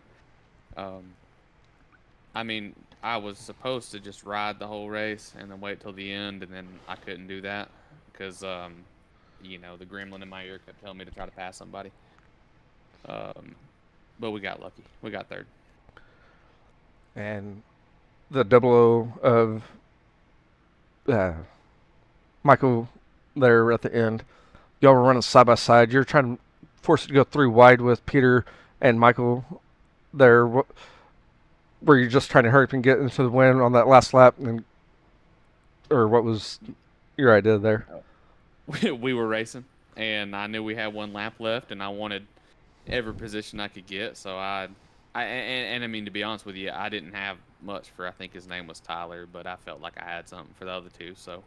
I mean, I was supposed to just ride the whole race and then wait till the end, and then I couldn't do that because, you know, the gremlin in my ear kept telling me to try to pass somebody. But we got lucky. We got 3rd. And the 00 of Michael there at the end. Y'all were running side by side. You're trying to force it to go 3 wide with Peter and Michael there. Were you just trying to hurry up and get into the win on that last lap and or what was your idea there? We were racing, and I knew we had one lap left, and I wanted every position I could get. So and I mean, to be honest with you, I didn't have much for, I think his name was Tyler, but I felt like I had something for the other two. So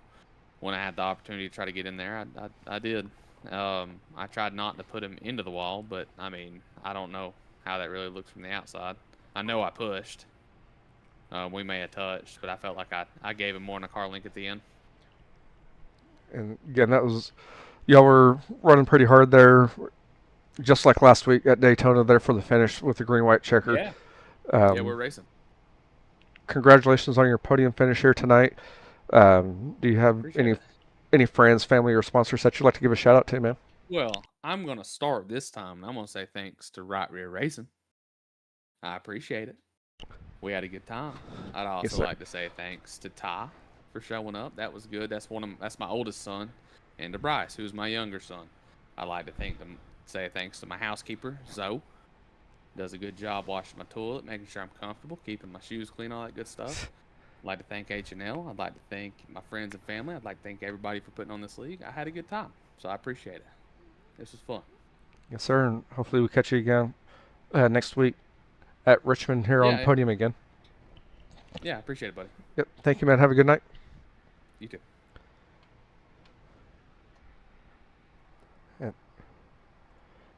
when I had the opportunity to try to get in there, I did. I tried not to put him into the wall, but I mean, I don't know how that really looks from the outside. I know I pushed. We may have touched, but I felt like I gave him more than a car link at the end. And again, that was y'all were running pretty hard there, just like last week at Daytona there for the finish with the green-white checker. Yeah. Yeah, we're racing. Congratulations on your podium finish here tonight. Do you have Appreciate any friends, family, or sponsors that you'd like to give a shout out to, man? Well, I'm going to start this time, and I'm going to say thanks to Right Rear Racing. I appreciate it. We had a good time. I'd also like to say thanks to Ty for showing up. That was good. That's my oldest son, and to Bryce, who's my younger son. I'd like to say thanks to my housekeeper, Zoe. Does a good job washing my toilet, making sure I'm comfortable, keeping my shoes clean, all that good stuff. I'd like to thank H&L. I'd like to thank my friends and family. I'd like to thank everybody for putting on this league. I had a good time, so I appreciate it. This was fun. Yes, sir, and hopefully we'll catch you again next week at Richmond here on the podium again. Yeah, I appreciate it, buddy. Yep. Thank you, man. Have a good night. You too.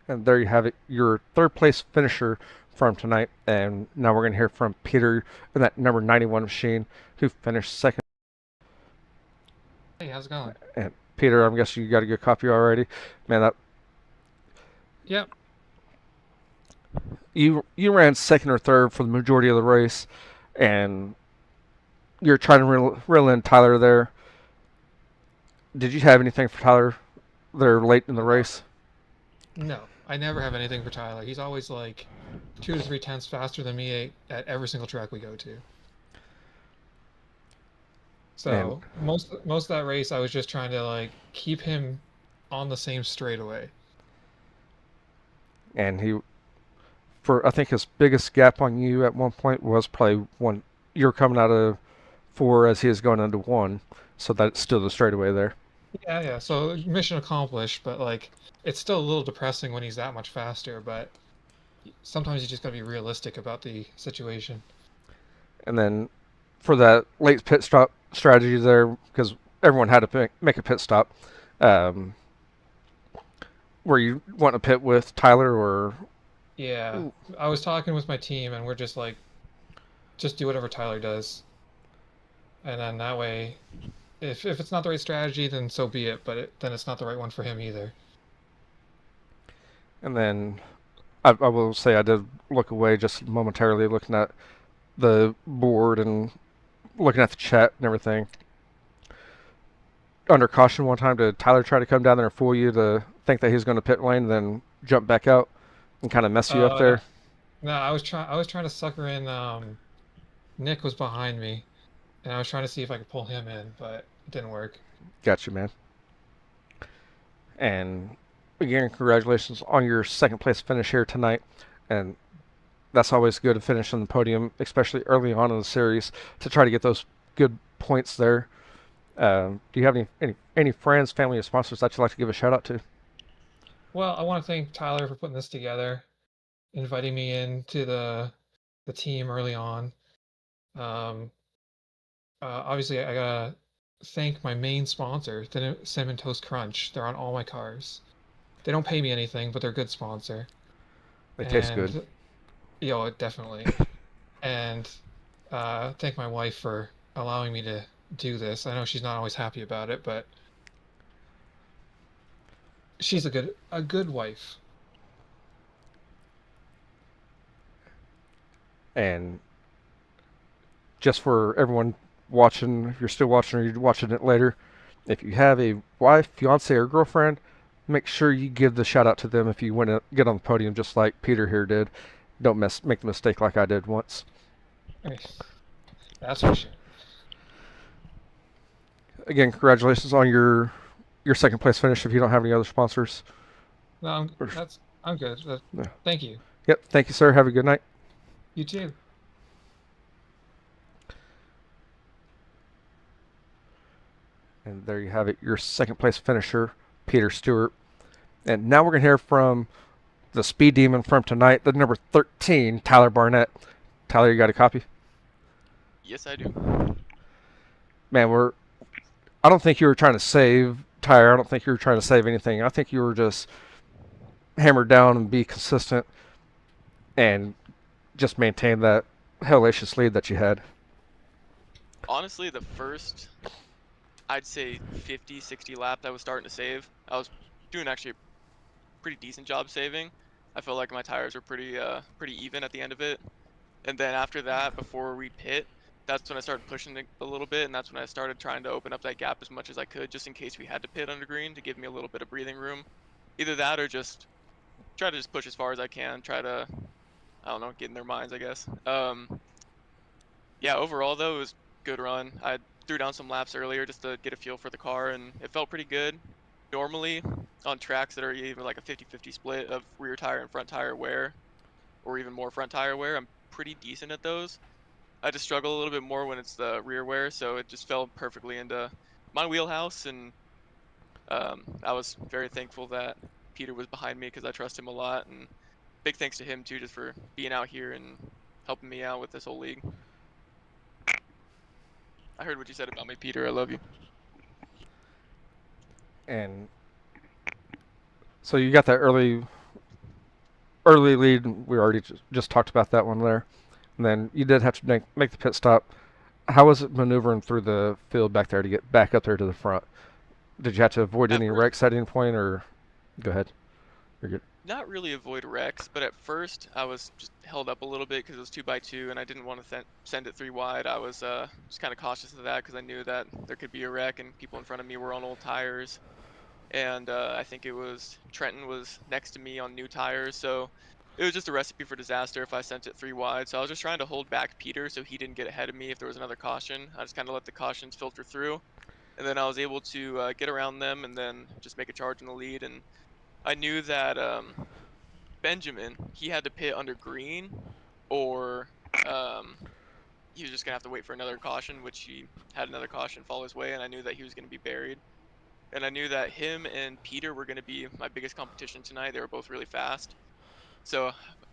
And there you have it, your third place finisher from tonight. And now we're going to hear from Peter in that number 91 machine who finished second. Hey, how's it going? And Peter, I'm guessing you got a good copy already. Man, that Yep. you ran second or third for the majority of the race, and you're trying to reel in Tyler there. Did you have anything for Tyler there late in the race? No, I never have anything for Tyler. He's always like 2 to 3 tenths faster than me at every single track we go to. So most of that race, I was just trying to like keep him on the same straightaway. And I think his biggest gap on you at one point was probably when you were coming out of 4 as he was going into 1, so that's still the straightaway there. Yeah. So mission accomplished, but like it's still a little depressing when he's that much faster. But sometimes you just gotta be realistic about the situation. And then for that late pit stop strategy there, because everyone had to make a pit stop, were you wanting to pit with Tyler or? Yeah, I was talking with my team, and we're just like, just do whatever Tyler does, and then that way, if it's not the right strategy, then so be it. But then it's not the right one for him either. And then I will say I did look away just momentarily, looking at the board and looking at the chat and everything. Under caution one time, did Tyler try to come down there and fool you to think that he was going to pit lane, and then jump back out and kind of mess you up there? No, I was trying to sucker in. Nick was behind me, and I was trying to see if I could pull him in, but it didn't work. Gotcha, man. And again, congratulations on your second place finish here tonight. And that's always good to finish on the podium, especially early on in the series, to try to get those good points there. Do you have any friends, family, or sponsors that you'd like to give a shout out to? Well, I want to thank Tyler for putting this together, inviting me into the team early on. Obviously, I gotta thank my main sponsor, the Cinnamon Toast Crunch. They're on all my cars. They don't pay me anything, but they're a good sponsor. They taste good. Yo, definitely. And thank my wife for allowing me to do this. I know she's not always happy about it, but she's a good wife. And just for everyone watching, if you're still watching or you're watching it later, if you have a wife, fiance, or girlfriend, make sure you give the shout out to them if you want to get on the podium, just like Peter here did. Don't make the mistake like I did once. That's for sure. Again, congratulations on your second place finish. If you don't have any other sponsors, No, I'm good. Thank you. Yep. Thank you, sir. Have a good night. You too. And there you have it, your second place finisher, Peter Stewart. And now we're going to hear from the speed demon from tonight, the number 13, Tyler Barnett. Tyler, you got a copy? Yes, I do. Man, I don't think you were trying to save Tyler. I don't think you were trying to save anything. I think you were just hammered down and be consistent and just maintain that hellacious lead that you had. Honestly, the first, I'd say 50, 60 laps I was starting to save. I was doing actually a pretty decent job saving. I felt like my tires were pretty even at the end of it. And then after that, before we pit, that's when I started pushing it a little bit, and that's when I started trying to open up that gap as much as I could, just in case we had to pit under green to give me a little bit of breathing room. Either that or just try to just push as far as I can, try to, I don't know, get in their minds, I guess. Yeah, overall though, it was a good run. I threw down some laps earlier just to get a feel for the car, and it felt pretty good. Normally, on tracks that are even like a 50-50 split of rear tire and front tire wear, or even more front tire wear, I'm pretty decent at those. I just struggle a little bit more when it's the rear wear, so it just fell perfectly into my wheelhouse, and I was very thankful that Peter was behind me because I trust him a lot, and big thanks to him too, just for being out here and helping me out with this whole league. I heard what you said about me, Peter. I love you. And so you got that early lead. We already just talked about that one there. And then you did have to make the pit stop. How was it maneuvering through the field back there to get back up there to the front? Did you have to avoid At any first, wrecks at any point, or go ahead? You're good. not really avoid wrecks, but at first I was just held up a little bit because it was 2x2 and I didn't want to send it 3 wide. I was just kind of cautious of that because I knew that there could be a wreck and people in front of me were on old tires. And I think it was Trenton was next to me on new tires, so it was just a recipe for disaster if I sent it 3 wide. So I was just trying to hold back Peter so he didn't get ahead of me if there was another caution. I just kind of let the cautions filter through, and then I was able to get around them and then just make a charge in the lead. And I knew that Benjamin, he had to pit under green, or um, he was just gonna have to wait for another caution, which he had another caution fall his way, and I knew that he was gonna be buried. And I knew that him and Peter were gonna be my biggest competition tonight. They were both really fast, so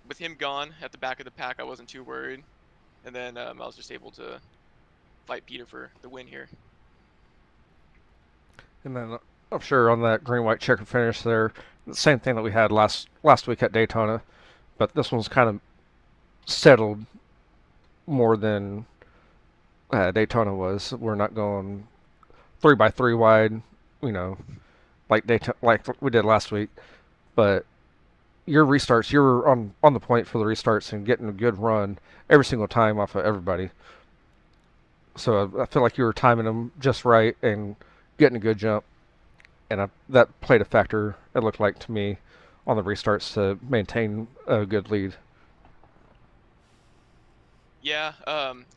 with him gone at the back of the pack, I wasn't too worried. And then I was just able to fight Peter for the win here. And then I'm sure on that green white checker finish there, the same thing that we had last week at Daytona, but this one's kind of settled more than Daytona was. We're not going 3x3 wide, you know, like Daytona, like we did last week. But your restarts, you were on the point for the restarts and getting a good run every single time off of everybody. So I feel like you were timing them just right and getting a good jump, and that played a factor. It looked like to me on the restarts to maintain a good lead. Yeah,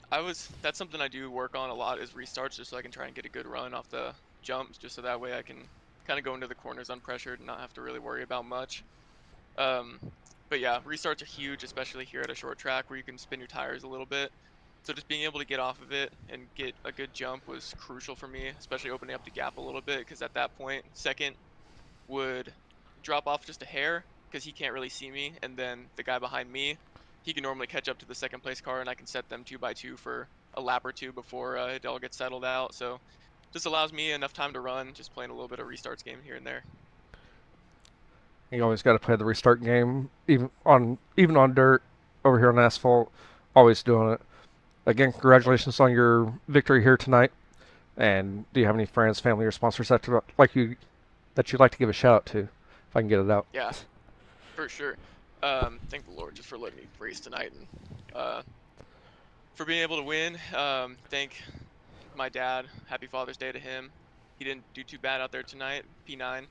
that's something I do work on a lot is restarts, just so I can try and get a good run off the jumps, just so that way I can kind of go into the corners unpressured and not have to really worry about much. Um, but yeah, restarts are huge, especially here at a short track where you can spin your tires a little bit. So just being able to get off of it and get a good jump was crucial for me, especially opening up the gap a little bit, because at that point, second would drop off just a hair because he can't really see me, and then the guy behind me, he can normally catch up to the second place car, and I can set them 2x2 for a lap or two before it all gets settled out. So just allows me enough time to run, just playing a little bit of restarts game here and there. You always got to play the restart game, even on dirt, over here on asphalt. Always doing it. Again, congratulations on your victory here tonight. And do you have any friends, family, or sponsors that you'd like to give a shout out to, if I can get it out? Yeah, for sure. Thank the Lord just for letting me race tonight and for being able to win. Thank my dad. Happy Father's Day to him. He didn't do too bad out there tonight. P9.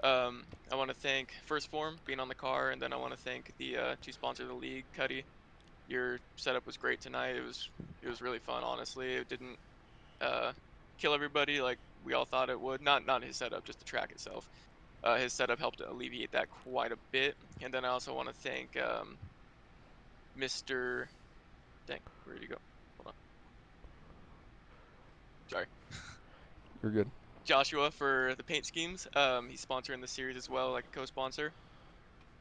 I want to thank First Form being on the car, and then I want to thank the 2 sponsors of the league, Cuddy. Your setup was great tonight. It was really fun, honestly. It didn't kill everybody like we all thought it would. Not his setup, just the track itself. His setup helped alleviate that quite a bit. And then I also want to thank Mr. Dang, where did he go? Hold on. Sorry. You're good. Joshua for the paint schemes. He's sponsoring the series as well, like a co-sponsor.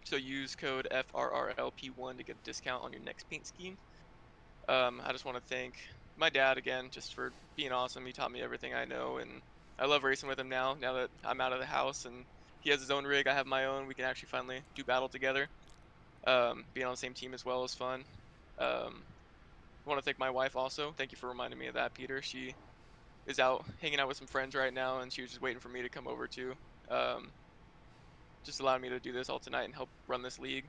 So use code FRRLP1 to get a discount on your next paint scheme. I just want to thank my dad again, just for being awesome. He taught me everything I know, and I love racing with him now that I'm out of the house and he has his own rig, I have my own. We can actually finally do battle together. Being on the same team as well is fun. I want to thank my wife also. Thank you for reminding me of that, Peter. She is out hanging out with some friends right now, and she was just waiting for me to come over too. Just allowed me to do this all tonight and help run this league.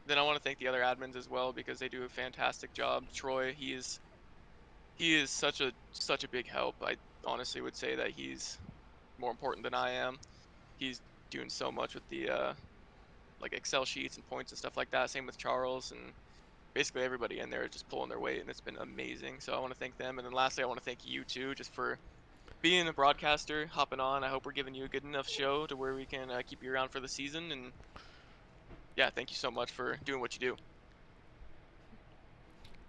Then I want to thank the other admins as well, because they do a fantastic job. Troy, he is such a big help. I honestly would say that he's more important than I am. He's doing so much with the like Excel sheets and points and stuff like that. Same with Charles, and basically everybody in there is just pulling their weight, and it's been amazing. So I want to thank them. And then lastly, I want to thank you too, just for being a broadcaster, hopping on. I hope we're giving you a good enough show to where we can keep you around for the season. And yeah, thank you so much for doing what you do.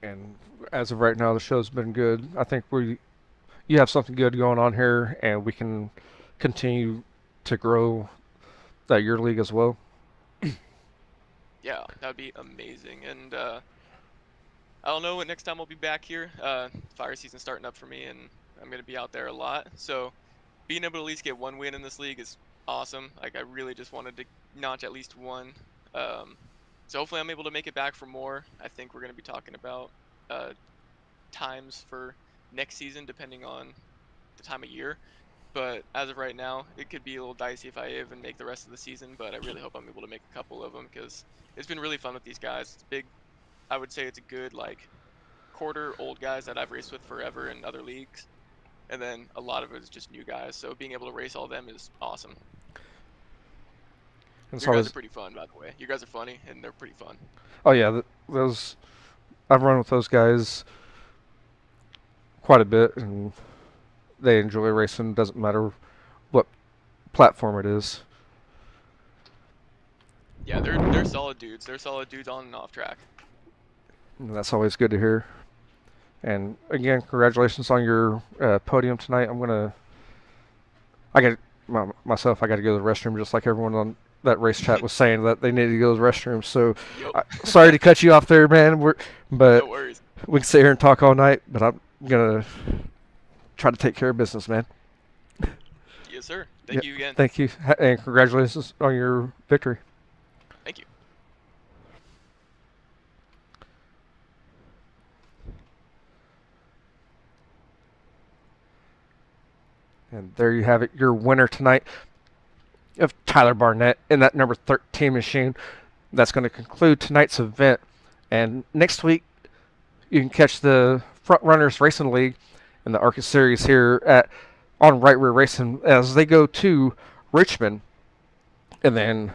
And as of right now, the show's been good. I think you have something good going on here, and we can continue to grow your league as well. Yeah, that would be amazing. And I don't know what next time we'll be back here. Fire season's starting up for me, and I'm going to be out there a lot. So being able to at least get one win in this league is awesome. Like, I really just wanted to notch at least one. So hopefully I'm able to make it back for more. I think we're going to be talking about times for next season, depending on the time of year. But as of right now, it could be a little dicey if I even make the rest of the season. But I really hope I'm able to make a couple of them, because it's been really fun with these guys. It's big. I would say it's a good quarter old guys that I've raced with forever in other leagues, and then a lot of it is just new guys. So being able to race all of them is awesome. You guys are pretty fun, by the way. You guys are funny, and they're pretty fun. Oh yeah, those I've run with those guys quite a bit, and they enjoy racing. Doesn't matter what platform it is. Yeah, they're solid dudes. They're solid dudes on and off track. And that's always good to hear. And again, congratulations on your podium tonight. I got to go to the restroom, just like everyone on that race chat was saying that they needed to go to the restroom. So sorry to cut you off there, man. But no worries. We can sit here and talk all night, but I'm gonna try to take care of business, man. Yes, sir. Thank you again. Thank you, and congratulations on your victory. Thank you. And there you have it, your winner tonight of Tyler Barnett in that number 13 machine. That's going to conclude tonight's event. And next week, you can catch the Front Runners Racing League in the ARCA series here on Right Rear Racing as they go to Richmond. And then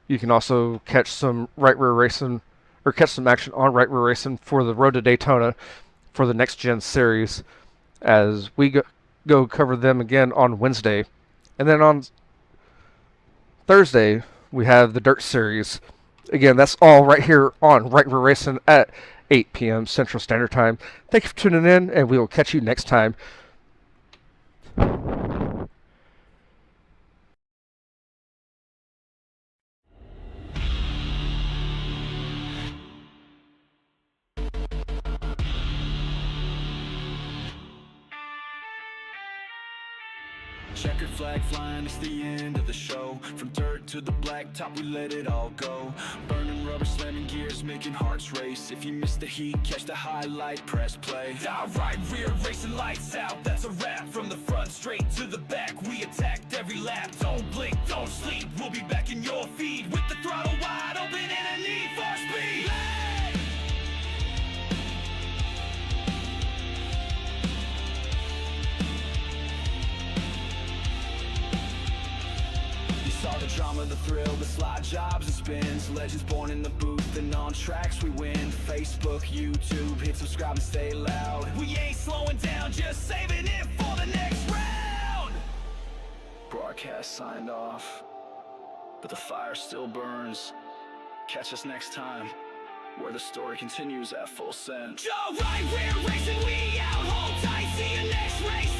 you can also catch some Right Rear Racing, or catch some action on Right Rear Racing for the Road to Daytona for the Next Gen series as we go cover them again on Wednesday. And then on Thursday, we have the Dirt Series. Again, that's all right here on Right Rear Racing at 8 p.m. Central Standard Time. Thank you for tuning in, and we will catch you next time. Checkered flag flying, it's the end of the show. From dirt to the blacktop, we let it all go. Burning rubber, slamming gears, making hearts race. If you miss the heat, catch the highlight, press play. Right rear racing, lights out, that's a wrap. From the front straight to the back, we attacked every lap. Don't blink, don't sleep, we'll be back in your feed with the throttle wide open and a need for speed. All the drama, the thrill, the slide jobs and spins. Legends born in the booth and on tracks we win. Facebook, YouTube, hit subscribe and stay loud. We ain't slowing down, just saving it for the next round. Broadcast signed off, but the fire still burns. Catch us next time, where the story continues at full send. Joe, right rear racing, we out, hold tight, see you next race.